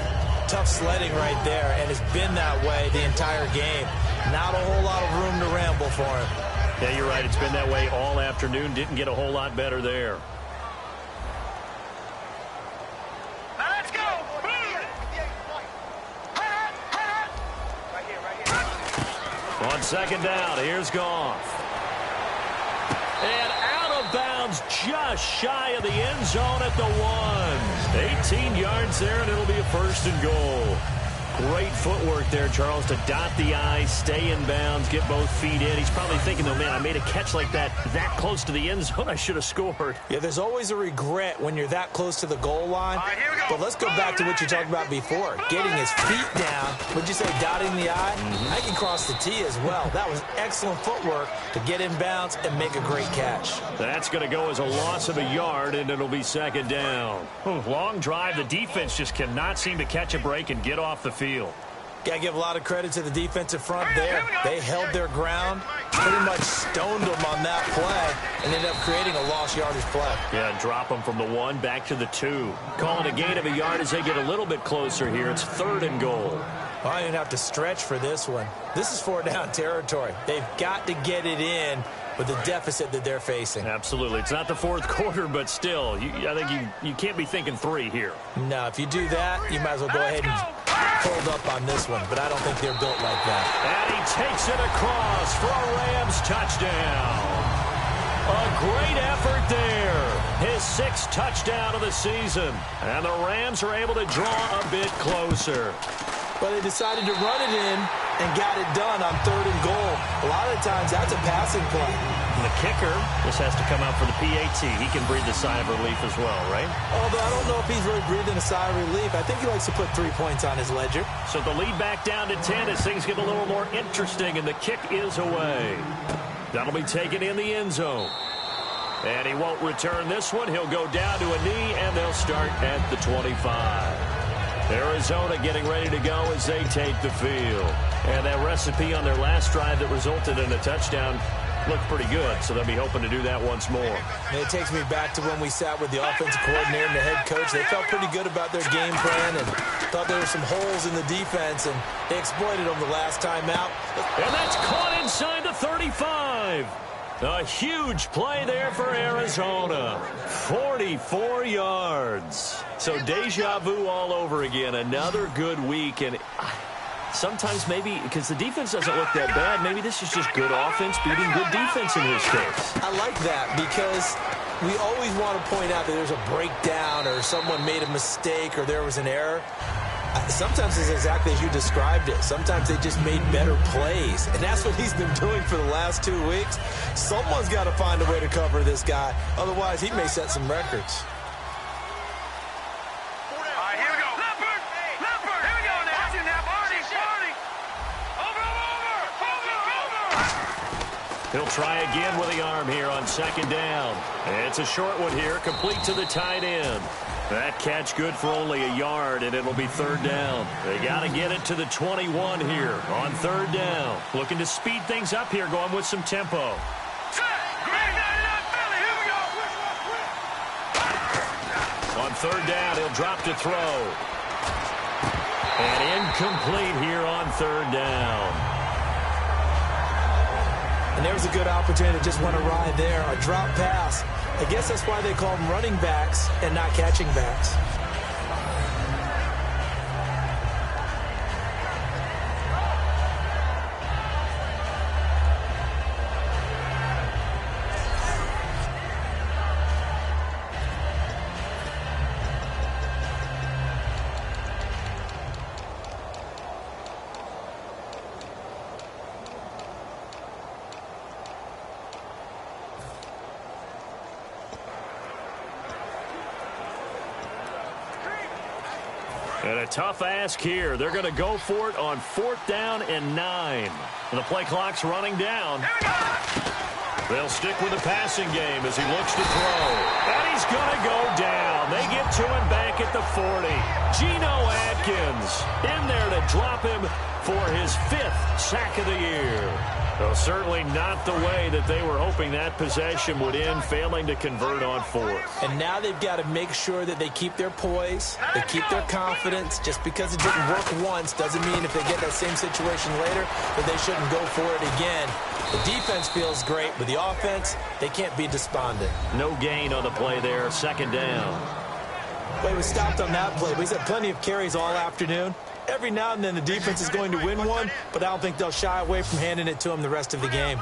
Speaker 3: tough sledding right there, and it's been that way the entire game. Not a whole lot of room to ramble for him.
Speaker 2: Yeah, you're right. It's been that way all afternoon. Didn't get a whole lot better there.
Speaker 4: Now let's go.
Speaker 2: On second down, here's Goff. And out of bounds, just shy of the end zone at the 1. 18 yards there, and it'll be a first and goal. Great footwork there, Charles, to dot the I, stay in bounds, get both feet in. He's probably thinking, though, man, I made a catch like that close to the end zone. I should have scored.
Speaker 3: Yeah, there's always a regret when you're that close to the goal line.
Speaker 4: All right, here we go.
Speaker 3: But let's go back to what you talked about before. Getting his feet down. Would you say dotting the I? I can cross the T as well. That was excellent footwork to get in bounds and make a great catch.
Speaker 2: That's going to go as a loss of a yard, and it'll be second down. Long drive. The defense just cannot seem to catch a break and get off the field.
Speaker 3: Got to give a lot of credit to the defensive front there. They held their ground, pretty much stoned them on that play, and ended up creating a lost yardage play.
Speaker 2: Yeah, drop them from the 1 back to the 2. Calling a gain of a yard as they get a little bit closer here. It's third and goal.
Speaker 3: Well, I didn't have to stretch for this one. This is 4-down territory. They've got to get it in with the deficit that they're facing.
Speaker 2: Absolutely. It's not the fourth quarter, but still, I think you can't be thinking 3 here.
Speaker 3: No, if you do that, you might as well go ahead and hold up on this one, but I don't think they're built like that.
Speaker 2: And he takes it across for a Rams touchdown. A great effort there. His 6th touchdown of the season. And the Rams are able to draw a bit closer.
Speaker 3: But they decided to run it in and got it done on 3rd and goal. A lot of times, that's a passing play.
Speaker 2: And the kicker, this has to come out for the PAT. He can breathe a sigh of relief as well, right?
Speaker 3: Although I don't know if he's really breathing a sigh of relief. I think he likes to put 3 points on his ledger.
Speaker 2: So the lead back down to 10 as things get a little more interesting, and the kick is away. That'll be taken in the end zone. And he won't return this one. He'll go down to a knee, and they'll start at the 25. Arizona getting ready to go as they take the field. And that recipe on their last drive that resulted in a touchdown looked pretty good, so they'll be hoping to do that once more.
Speaker 3: And it takes me back to when we sat with the offensive coordinator and the head coach. They felt pretty good about their game plan and thought there were some holes in the defense, and they exploited them the last time out.
Speaker 2: And that's caught inside the 35. A huge play there for Arizona. 44 yards. So deja vu all over again. Another good week. And sometimes maybe, because the defense doesn't look that bad, maybe this is just good offense beating good defense in his case.
Speaker 3: I like that because we always want to point out that there's a breakdown or someone made a mistake or there was an error. Sometimes it's exactly as you described it. Sometimes they just made better plays. And that's what he's been doing for the last 2 weeks. Someone's got to find a way to cover this guy. Otherwise, he may set some records.
Speaker 4: All right, here we go. Leopard! Leopard! Here we go now. Watch it now. Party! Party! Over!
Speaker 2: He'll try again with the arm here on second down. It's a short one here, complete to the tight end. That catch good for only a yard, and it'll be third down. They got to get it to the 21 here on third down. Looking to speed things up here, going with some tempo. On third down, he'll drop to throw. And incomplete here on third down.
Speaker 3: And there's a good opportunity to just want to ride there. A drop pass. I guess that's why they call them running backs and not catching backs.
Speaker 2: And a tough ask here. They're going to go for it on 4th down and 9. The play clock's running down. They'll stick with the passing game as he looks to throw. And he's going to go down. They get to him back at the 40. Geno Atkins in there to drop him for his 5th sack of the year. Well, certainly not the way that they were hoping that possession would end, failing to convert on 4th.
Speaker 3: And now they've got to make sure that they keep their poise, they keep their confidence. Just because it didn't work once doesn't mean if they get that same situation later that they shouldn't go for it again. The defense feels great, but the offense, they can't be despondent.
Speaker 2: No gain on the play there, second down.
Speaker 3: Well, he was stopped on that play, but he's had plenty of carries all afternoon. Every now and then the defense is going to win one, but I don't think they'll shy away from handing it to him the rest of the game.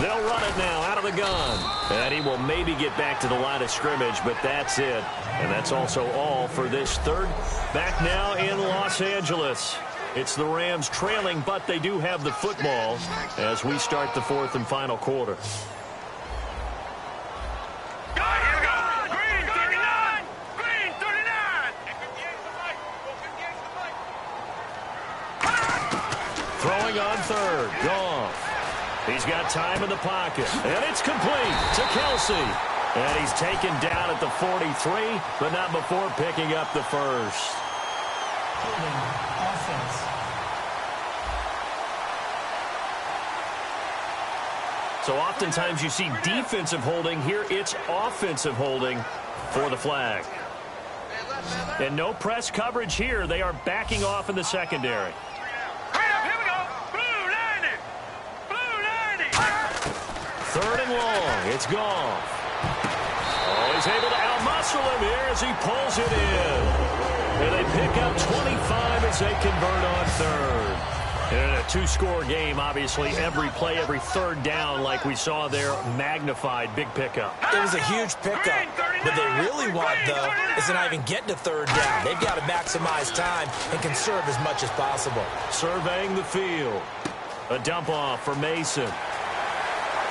Speaker 2: They'll run it now out of the gun. And he will maybe get back to the line of scrimmage, but that's it. And that's also all for this third. Back now in Los Angeles. It's the Rams trailing, but they do have the football as we start the 4th and final quarter. Throwing on third. Goff. He's got time in the pocket. And it's complete to Kelsey. And he's taken down at the 43, but not before picking up the first.
Speaker 6: Offense.
Speaker 2: So oftentimes you see defensive holding. Here it's offensive holding for the flag. And no press coverage here. They are backing off in the secondary. Third and long. It's Goff. Oh, he's able to out-muscle him here as he pulls it in. And they pick up 25 as they convert on third. And in a two-score game, obviously, every play, every third down, like we saw there, magnified, big pickup.
Speaker 3: It was a huge pickup. What they really want, though, is to not even get to third down. They've got to maximize time and conserve as much as possible.
Speaker 2: Surveying the field. A dump-off for Mason.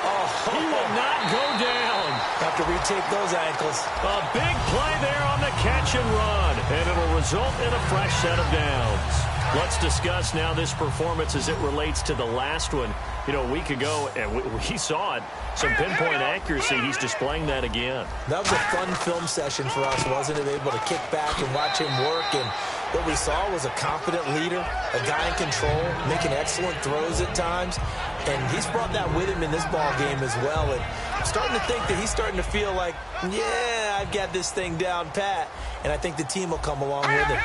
Speaker 3: Oh,
Speaker 2: he will not go down.
Speaker 3: Have to retake those ankles.
Speaker 2: A big play there on the catch and run, and it'll result in a fresh set of downs. Let's discuss now this performance as it relates to the last one. You know, a week ago, and we saw it, some pinpoint accuracy. He's displaying that again.
Speaker 3: That was a fun film session for us, wasn't it? Able to kick back and watch him work, and What we saw was a confident leader, a guy in control, making excellent throws at times. And he's brought that with him in this ball game as well. And I'm starting to think that he's starting to feel like, yeah, I've got this thing down pat. And I think the team will come along with him.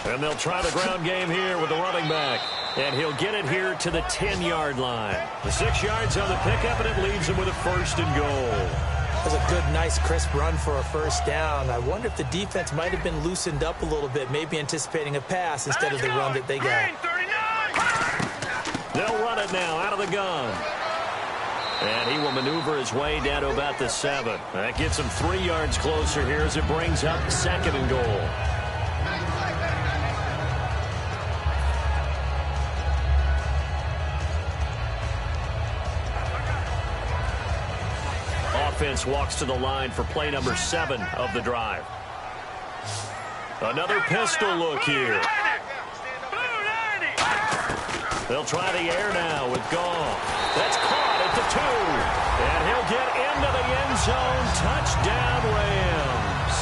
Speaker 2: And they'll try the ground game here with the running back. And he'll get it here to the 10-yard line. The 6 yards on the pickup, and it leaves him with a 1st and goal.
Speaker 3: That was a good, nice, crisp run for a 1st down. I wonder if the defense might have been loosened up a little bit, maybe anticipating a pass instead of the run that they got.
Speaker 2: They'll run it now out of the gun. And he will maneuver his way down to about the 7. That gets him 3 yards closer here as it brings up 2nd and goal. Offense walks to the line for play number 7 of the drive. Another pistol look here. They'll try the air now with Goff. That's caught at the 2. And he'll get into the end zone. Touchdown, Rams.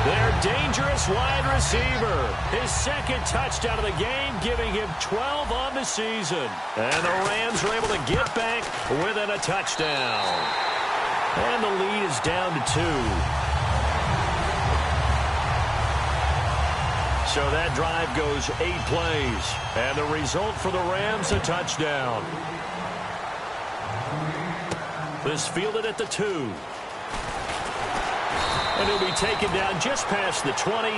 Speaker 2: Their dangerous wide receiver. His 2nd touchdown of the game, giving him 12 on the season. And the Rams are able to get back within a touchdown. And the lead is down to 2. So that drive goes 8 plays. And the result for the Rams, a touchdown. This fielded at the 2. And he'll be taken down just past the 20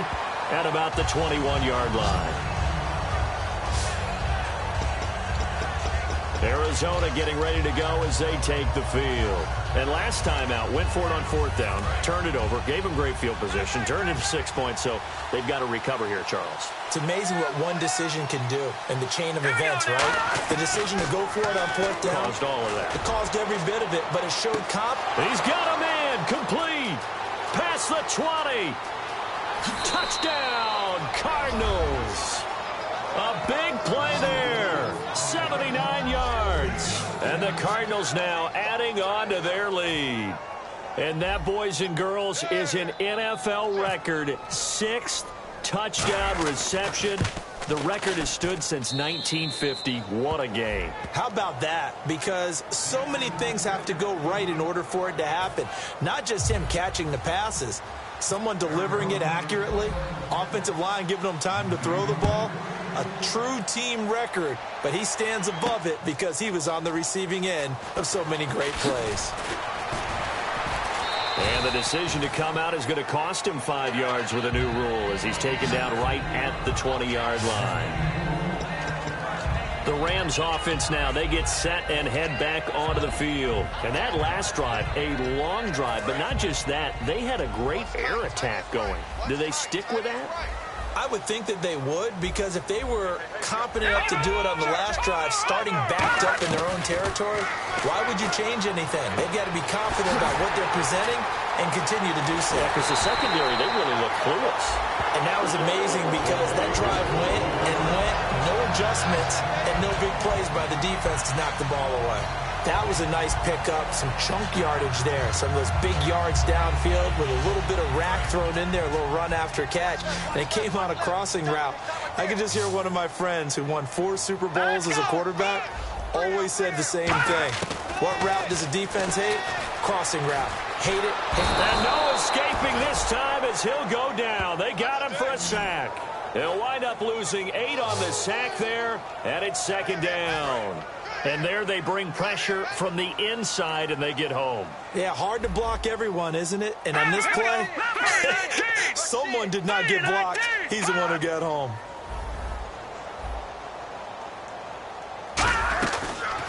Speaker 2: at about the 21-yard line. Arizona getting ready to go as they take the field. And last time out, went for it on 4th down, turned it over, gave them great field position, turned it 6 points, so they've got to recover here, Charles.
Speaker 3: It's amazing what one decision can do in the chain of events, right? The decision to go for it on 4th down.
Speaker 2: Caused all of that.
Speaker 3: It caused every bit of it, but it showed
Speaker 2: He's got a man, complete, past the 20. Touchdown, Cardinals. A big play there, 79 yards. And the Cardinals now adding on to their lead. And that, boys and girls, is an NFL record 6th touchdown reception. The record has stood since 1950. What a game.
Speaker 3: How about that? Because so many things have to go right in order for it to happen. Not just him catching the passes. Someone delivering it accurately. Offensive line giving them time to throw the ball. A true team record, but he stands above it because he was on the receiving end of so many great plays.
Speaker 2: And the decision to come out is going to cost him 5 yards with a new rule as he's taken down right at the 20-yard line. The Rams offense now, they get set and head back onto the field. And that last drive, a long drive, but not just that, they had a great air attack going. Do they stick with that?
Speaker 3: I would think that they would, because if they were competent enough to do it on the last drive, starting backed up in their own territory, why would you change anything? They've got to be confident about what they're presenting and continue to do so.
Speaker 2: Yeah, because the secondary, they really look clueless.
Speaker 3: And that was amazing because that drive went and went, no adjustments, and no big plays by the defense to knock the ball away. That was a nice pickup, some chunk yardage there. Some of those big yards downfield with a little bit of rack thrown in there, a little run after catch. And it came on a crossing route. I could just hear one of my friends who won 4 Super Bowls as a quarterback always said the same thing. What route does a defense hate? Crossing route. Hate it.
Speaker 2: And no escaping this time as he'll go down. They got him for a sack. They'll wind up losing 8 on the sack there, and it's 2nd down. And there they bring pressure from the inside, and they get home.
Speaker 3: Yeah, hard to block everyone, isn't it? And on this play, someone did not get blocked. He's the one who got home.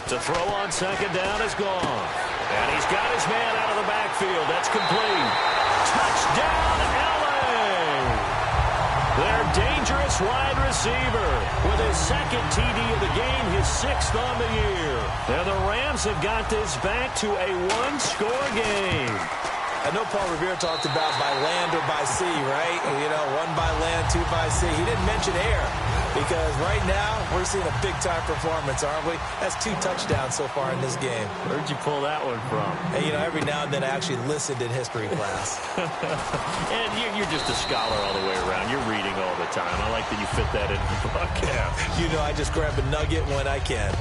Speaker 2: To throw on 2nd down is gone. And he's got his man out of the backfield. That's complete. Touchdown, LA! Their dangerous wide receiver with his 2nd TD of the game, his 6th on the year. And the Rams have got this back to a 1-score game.
Speaker 3: I know Paul Revere talked about by land or by sea, right? You know, 1 by land, 2 by sea. He didn't mention air because right now we're seeing a big-time performance, aren't we? That's 2 touchdowns so far in this game.
Speaker 2: Where'd you pull that one from?
Speaker 3: Hey, you know, every now and then I actually listened in history class.
Speaker 2: And you're just a scholar all the way around. You're reading all the time. I like that you fit that in the broadcast.
Speaker 3: You know, I just grab a nugget when I can.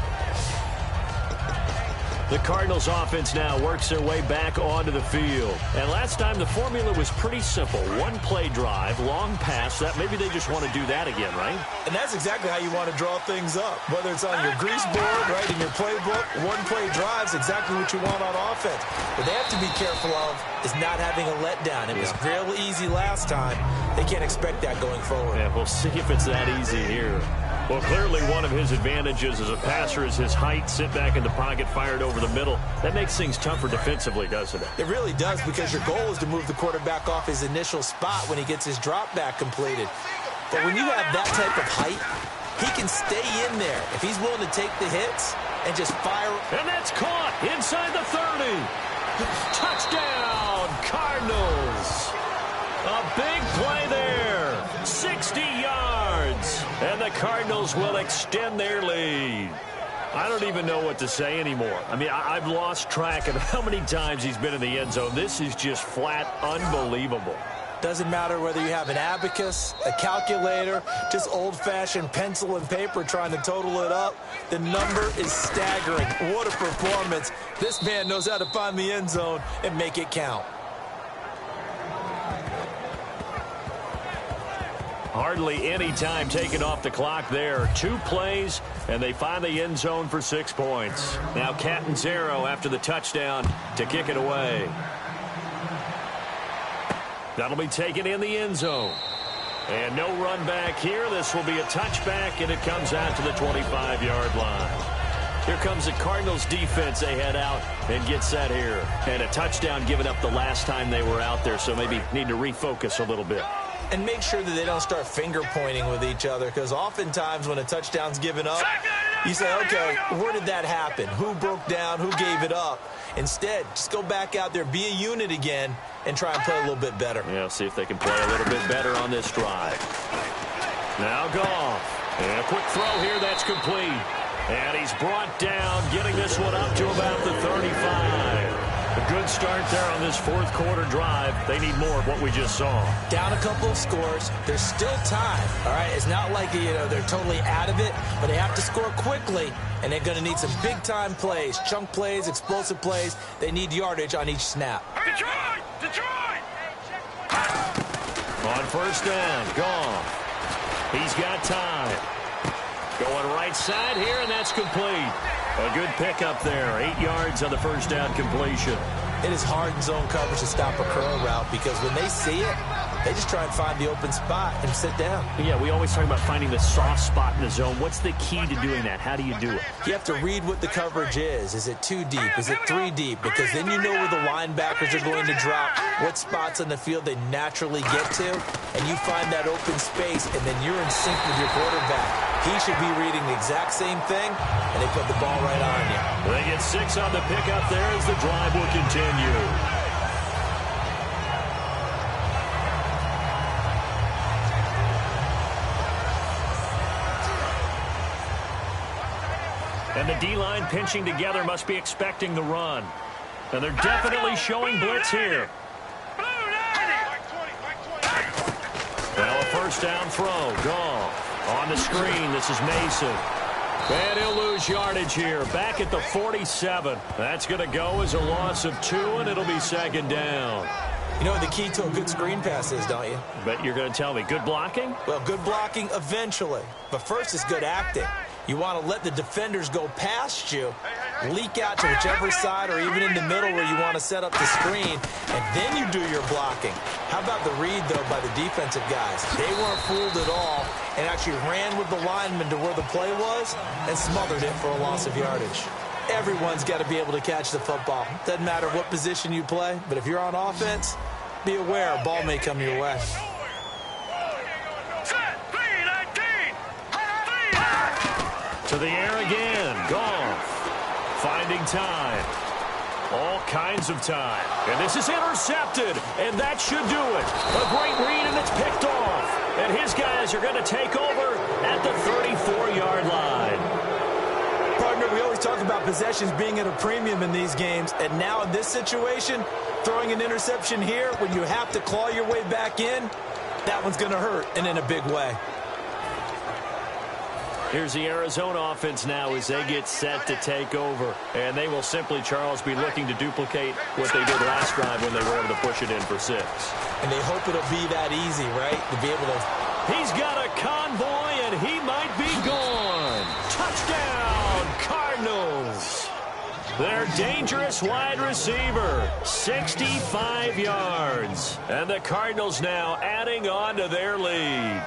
Speaker 2: The Cardinals offense now works their way back onto the field. And last time the formula was pretty simple. 1-play drive, long pass. That maybe they just want to do that again, right?
Speaker 3: And that's exactly how you want to draw things up. Whether it's on your grease board, right, in your playbook, 1-play drive's exactly what you want on offense. What they have to be careful of is not having a letdown. It was real easy last time. They can't expect that going forward.
Speaker 2: Yeah, we'll see if it's that easy here. Well, clearly one of his advantages as a passer is his height. Sit back in the pocket, fired over the middle. That makes things tougher defensively, doesn't it?
Speaker 3: It really does, because your goal is to move the quarterback off his initial spot when he gets his drop back completed. But when you have that type of height, he can stay in there if he's willing to take the hits and just fire.
Speaker 2: And that's caught inside the 30. Touchdown, Cardinals. A big play there. 60 yards. And the Cardinals will extend their lead. I don't even know what to say anymore. I mean, I've lost track of how many times he's been in the end zone. This is just flat unbelievable.
Speaker 3: Doesn't matter whether you have an abacus, a calculator, just old-fashioned pencil and paper trying to total it up. The number is staggering. What a performance. This man knows how to find the end zone and make it count.
Speaker 2: Hardly any time taken off the clock there. 2 plays, and they find the end zone for 6 points. Now Catanzaro after the touchdown to kick it away. That'll be taken in the end zone. And no run back here. This will be a touchback, and it comes out to the 25-yard line. Here comes the Cardinals defense. They head out and get set here. And a touchdown given up the last time they were out there, so maybe need to refocus a little bit.
Speaker 3: And make sure that they don't start finger-pointing with each other, because oftentimes when a touchdown's given up, you say, okay, where did that happen? Who broke down? Who gave it up? Instead, just go back out there, be a unit again, and try and play a little bit better.
Speaker 2: Yeah, see if they can play a little bit better on this drive. Now Goff. And a quick throw here, that's complete. And he's brought down, getting this one up to about the 35. A good start there on this 4th quarter drive. They need more of what we just saw.
Speaker 3: Down a couple of scores. There's still time. All right, it's not like, you know, they're totally out of it, but they have to score quickly, and they're going to need some big-time plays, chunk plays, explosive plays. They need yardage on each snap.
Speaker 4: Detroit! Detroit!
Speaker 2: On first down, Goff. He's got time. Going right side here, and that's complete. A good pickup there. 8 yards on the first down completion.
Speaker 3: It is hard in zone coverage to stop a curl route, because when they see it, they just try and find the open spot and sit down.
Speaker 2: Yeah, we always talk about finding the soft spot in the zone. What's the key to doing that? How do you do it?
Speaker 3: You have to read what the coverage is. Is it 2 deep? Is it 3 deep? Because then you know where the linebackers are going to drop, what spots on the field they naturally get to, and you find that open space, and then you're in sync with your quarterback. He should be reading the exact same thing, and they put the ball right on you.
Speaker 2: They get 6 on the pickup there as the drive will continue. And the D-line pinching together must be expecting the run. And they're definitely showing blitz here. Well, a first down throw. Goff on the screen. This is Mason. And he'll lose yardage here. Back at the 47. That's going to go as a loss of 2, and it'll be 2nd down.
Speaker 3: You know what the key to a good screen pass is, don't you?
Speaker 2: Bet you're going to tell me. Good blocking?
Speaker 3: Well, good blocking eventually. But first is good acting. You want to let the defenders go past you, leak out to whichever side or even in the middle where you want to set up the screen, and then you do your blocking. How about the read, though, by the defensive guys? They weren't fooled at all and actually ran with the lineman to where the play was and smothered it for a loss of yardage. Everyone's got to be able to catch the football. Doesn't matter what position you play, but if you're on offense, be aware a ball may come your way. To
Speaker 2: the air again. Goff finding time. All kinds of time. And this is intercepted, and that should do it. A great read, and it's picked off. And his guys are going to take over at the 34-yard line.
Speaker 3: Partner, we always talk about possessions being at a premium in these games, and now in this situation, throwing an interception here when you have to claw your way back in, that one's going to hurt, and in a big way.
Speaker 2: Here's the Arizona offense now as they get set to take over. And they will simply, Charles, be looking to duplicate what they did last drive when they were able to push it in for 6.
Speaker 3: And they hope it'll be that easy, right? To be able to...
Speaker 2: He's got a convoy, and he might be gone. Touchdown, Cardinals. Their dangerous wide receiver, 65 yards. And the Cardinals now adding on to their lead.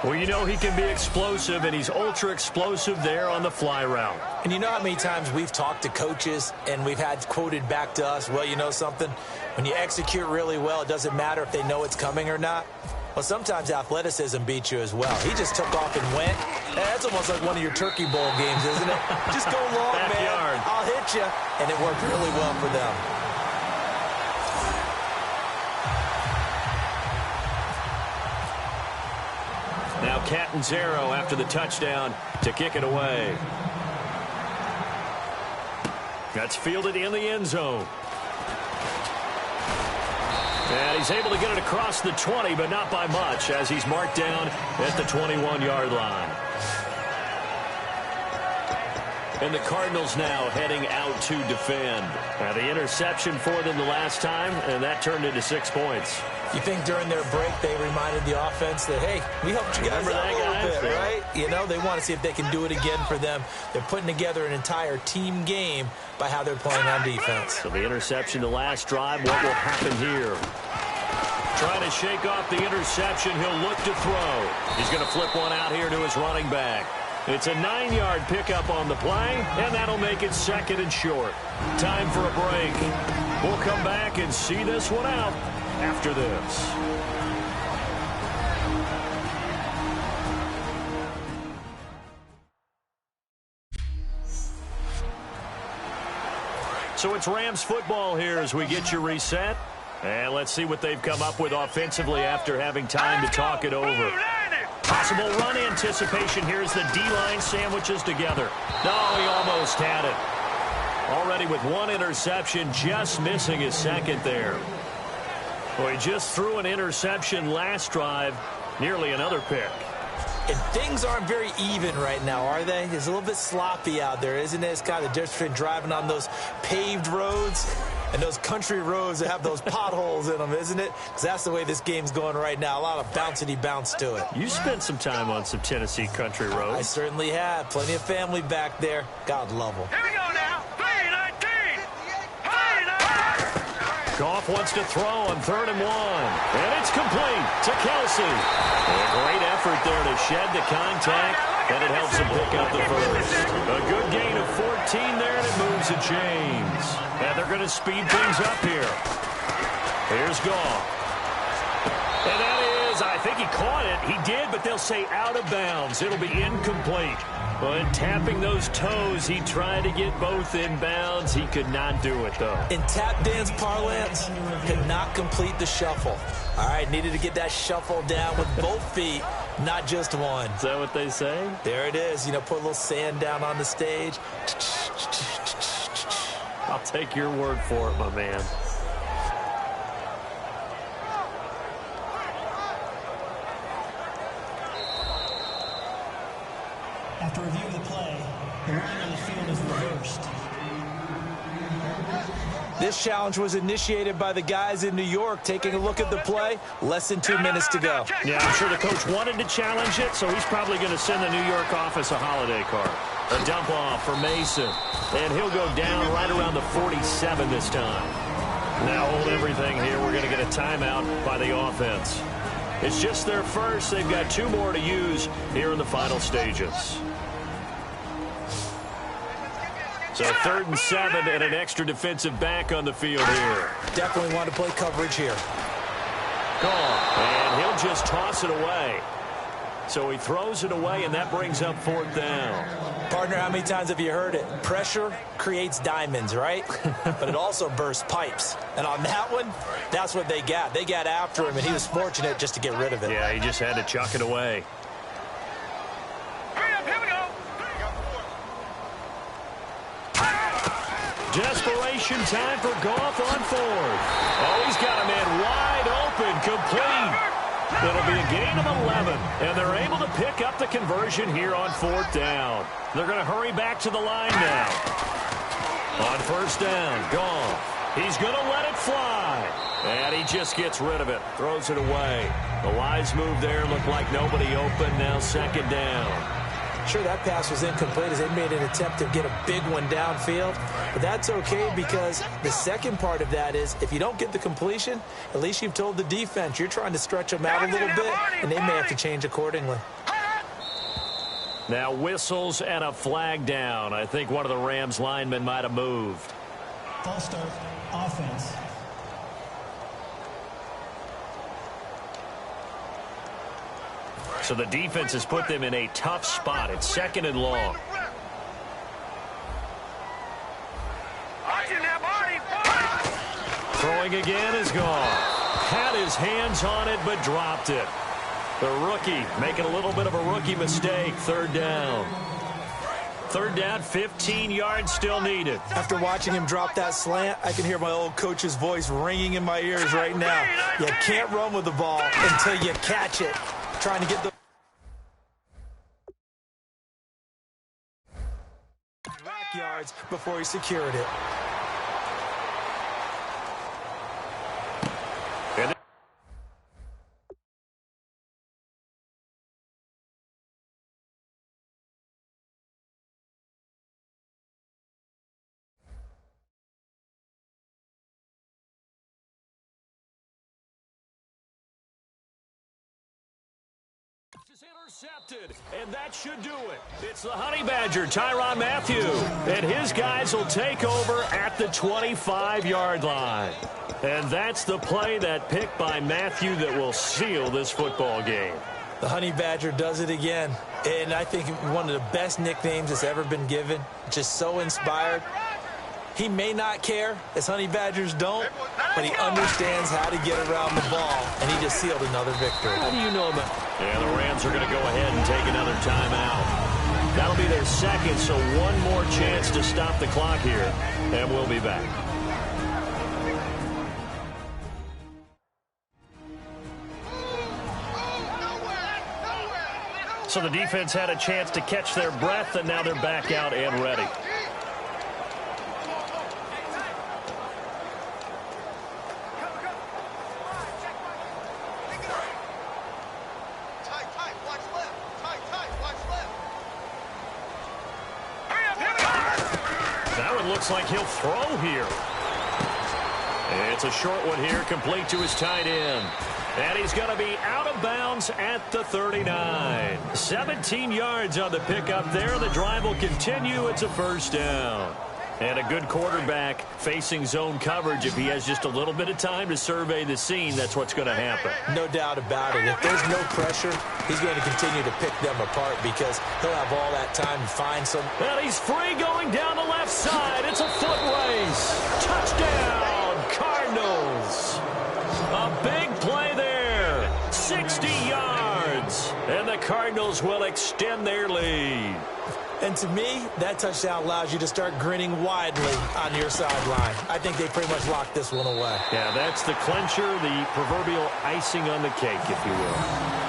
Speaker 2: Well, you know he can be explosive, and he's ultra-explosive there on the fly route.
Speaker 3: And you know how many times we've talked to coaches, and we've had quoted back to us, well, you know something? When you execute really well, it doesn't matter if they know it's coming or not. Well, sometimes athleticism beats you as well. He just took off and went. That's almost like one of your Turkey Bowl games, isn't it? Just go long,
Speaker 2: Backyard.
Speaker 3: man. I'll hit you. And it worked really well for them.
Speaker 2: Now Catanzaro after the touchdown to kick it away. That's fielded in the end zone. And he's able to get it across the 20, but not by much, as he's marked down at the 21-yard line. And the Cardinals now heading out to defend. Now the interception for them the last time, and that turned into 6 points.
Speaker 3: You think during their break they reminded the offense that, hey, we helped you guys out a little bit, right? You know, they want to see if they can do it again for them. They're putting together an entire team game by how they're playing on defense.
Speaker 2: So the interception the last drive, what will happen here? Trying to shake off the interception, he'll look to throw. He's going to flip one out here to his running back. It's a 9-yard pickup on the play, and that'll make it 2nd and short. Time for a break. We'll come back and see this one out after this. So it's Rams football here as we get you reset. And let's see what they've come up with offensively after having time to talk it over. Possible run anticipation here as the D-line sandwiches together. No, he almost had it. Already with one interception, just missing his second there. Well, he just threw an interception last drive, nearly another pick.
Speaker 3: And things aren't very even right now, are they? It's a little bit sloppy out there, isn't it? It's kind of the difference between driving on those paved roads and those country roads that have those potholes in them, isn't it? Because that's the way this game's going right now. A lot of bouncy-bounce to it.
Speaker 2: You spent some time on some Tennessee country roads.
Speaker 3: I certainly have. Plenty of family back there. God love them.
Speaker 4: Here we go now. 3-19.
Speaker 2: Goff wants to throw on 3rd and 1. And it's complete to Kelsey. A great effort there to shed the contact, and it helps him pick up the first. A good gain of 14 there, and it moves the chains. And they're going to speed things up here. Here's Goff. And that is, I think he caught it. He did, but they'll say out of bounds. It'll be incomplete. But tapping those toes, he tried to get both in bounds. He could not do it, though.
Speaker 3: In tap dance parlance, could not complete the shuffle. All right, needed to get that shuffle down with both feet, not just one.
Speaker 2: Is that what they say?
Speaker 3: There it is. You know, put a little sand down on the stage.
Speaker 2: I'll take your word for it, my man.
Speaker 6: After review of the play, the running on the field is reversed.
Speaker 3: This challenge was initiated by the guys in New York. Taking a look at the play, less than 2 minutes to go.
Speaker 2: Yeah, I'm sure the coach wanted to challenge it, so he's probably going to send the New York office a holiday card. A dump off for Mason, and he'll go down right around the 47 this time. Now hold everything here. We're going to get a timeout by the offense. It's just their first. They've got 2 more to use here in the final stages. So 3rd and 7 and an extra defensive back on the field here.
Speaker 3: Definitely want to play coverage here.
Speaker 2: Gone. And he'll just toss it away. So he throws it away, and that brings up 4th down.
Speaker 3: Partner, how many times have you heard it? Pressure creates diamonds, right? But it also bursts pipes. And on that one, that's what they got. They got after him, and he was fortunate just to get rid of it.
Speaker 2: Yeah, he just had to chuck it away.
Speaker 4: Hurry up, here we go.
Speaker 2: Desperation time for Goff on fourth. Oh, he's got a man wide open, complete. It'll be a gain of 11, and they're able to pick up the conversion here on fourth down. They're going to hurry back to the line now. On first down, Goff. He's going to let it fly. And he just gets rid of it, throws it away. The wise move there looked like nobody open. Now second down.
Speaker 3: Sure, that pass was incomplete as they made an attempt to get a big one downfield. But that's okay because the second part of that is if you don't get the completion, at least you've told the defense you're trying to stretch them out a little bit, and they may have to change accordingly.
Speaker 2: Now whistles and a flag down. I think one of the Rams linemen might have moved.
Speaker 6: False start, offense.
Speaker 2: So the defense has put them in a tough spot. It's second and long. Throwing again is gone. Had his hands on it, but dropped it. The rookie making a little bit of a rookie mistake. Third down. Third down, 15 yards still needed.
Speaker 3: After watching him drop that slant, I can hear my old coach's voice ringing in my ears right now. You can't run with the ball until you catch it. Trying to get the rack yards before he secured it.
Speaker 2: And is intercepted, and that should do it. It's the Honey Badger, Tyrann Mathieu, and his guys will take over at the 25-yard line. And that's the play, that pick by Mathieu, that will seal this football game.
Speaker 3: The Honey Badger does it again, and I think one of the best nicknames that's ever been given. Just so inspired. He may not care, as Honey Badgers don't, but he understands how to get around the ball, and he just sealed another victory.
Speaker 2: How do you know about? Yeah, the Rams are going to go ahead and take another timeout. That'll be their second, so one more chance to stop the clock here, and we'll be back. So the defense had a chance to catch their breath, and now they're back out and ready. Looks like he'll throw here. It's a short one here, complete to his tight end. And he's going to be out of bounds at the 39. 17 yards on the pickup there. The drive will continue. It's a first down. And a good quarterback facing zone coverage. If he has just a little bit of time to survey the scene, that's what's going to happen.
Speaker 3: No doubt about it. If there's no pressure, he's going to continue to pick them apart because he'll have all that time to find some.
Speaker 2: And he's free going down the left side. It's a foot race. Touchdown, Cardinals. A big play there. 60 yards. And the Cardinals will extend their lead.
Speaker 3: And to me, that touchdown allows you to start grinning widely on your sideline. I think they pretty much locked this one away.
Speaker 2: Yeah, that's the clincher, the proverbial icing on the cake, if you will.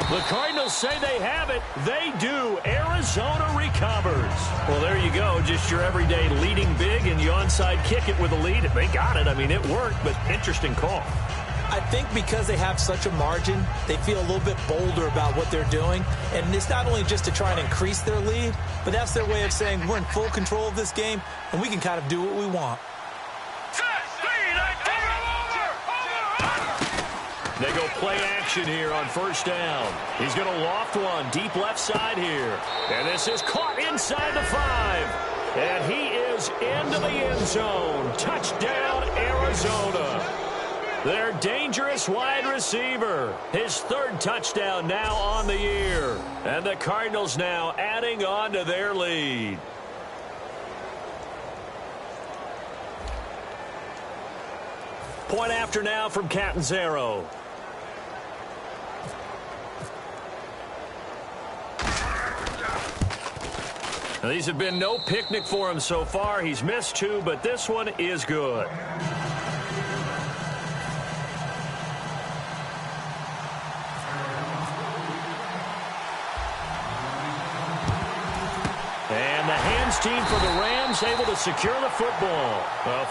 Speaker 2: The Cardinals say they have it. They do. Arizona recovers. Well, there you go. Just your everyday leading big, and you onside kick it with a lead. They got it. I mean, it worked, but interesting call.
Speaker 3: I think because they have such a margin, they feel a little bit bolder about what they're doing. And it's not only just to try and increase their lead, but that's their way of saying we're in full control of this game, and we can kind of do what we want.
Speaker 2: They go play action here on first down. He's going to loft one deep left side here. And this is caught inside the 5. And he is goes into the end zone. Touchdown, Arizona. Their dangerous wide receiver. His third touchdown now on the year. And the Cardinals now adding on to their lead. Point after now from Catanzaro. Now, these have been no picnic for him so far. He's missed 2, but this one is good. And the hands team for the Rams able to secure the football.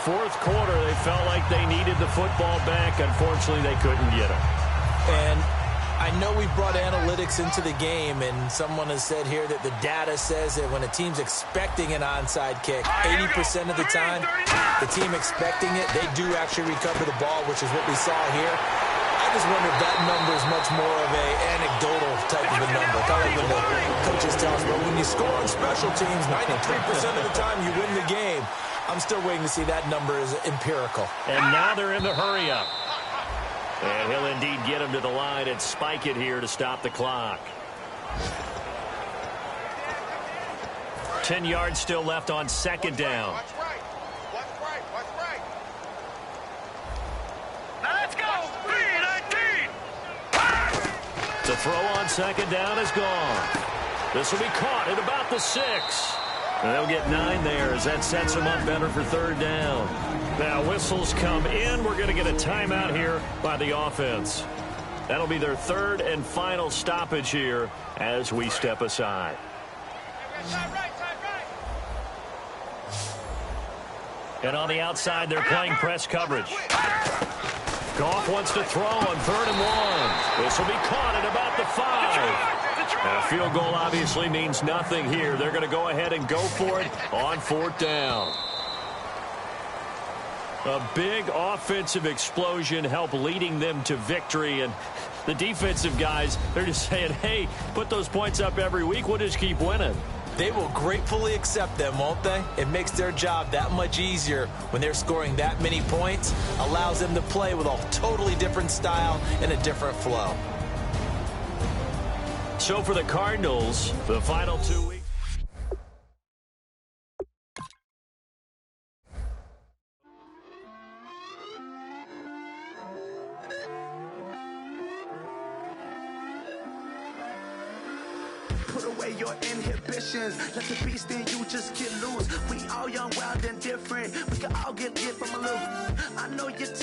Speaker 2: Fourth quarter, they felt like they needed the football back. Unfortunately, they couldn't get it.
Speaker 3: And I know we brought analytics into the game, and someone has said here that the data says that when a team's expecting an onside kick, 80% of the time, the team expecting it, they do actually recover the ball, which is what we saw here. I just wonder if that number is much more of an anecdotal type of a number. Kind of like when the coaches tell us, well, when you score on special teams, 93% of the time you win the game. I'm still waiting to see that number is empirical.
Speaker 2: And now they're in the hurry-up. And he'll indeed get him to the line and spike it here to stop the clock. 10 yards still left on second down.
Speaker 4: Watch right. Watch right. Watch right. Now let's go. 3-19.
Speaker 2: The throw on second down is gone. This will be caught at about the 6. And they'll get 9 there as that sets them up better for third down. Now whistles come in. We're going to get a timeout here by the offense. That'll be their third and final stoppage here as we step aside. And on the outside, they're playing press coverage. Goff wants to throw on 3rd and 1. This will be caught at about the 5. Now, a field goal obviously means nothing here. They're going to go ahead and go for it on 4th down. A big offensive explosion helped leading them to victory. And the defensive guys, they're just saying, hey, put those points up every week. We'll just keep winning.
Speaker 3: They will gratefully accept them, won't they? It makes their job that much easier when they're scoring that many points. Allows them to play with a totally different style and a different flow.
Speaker 2: So for the Cardinals, the final 2 weeks.
Speaker 7: Put away your inhibitions. Let the beast in you just get loose. We all young, wild, and different. We can all get lit from a little. I know you're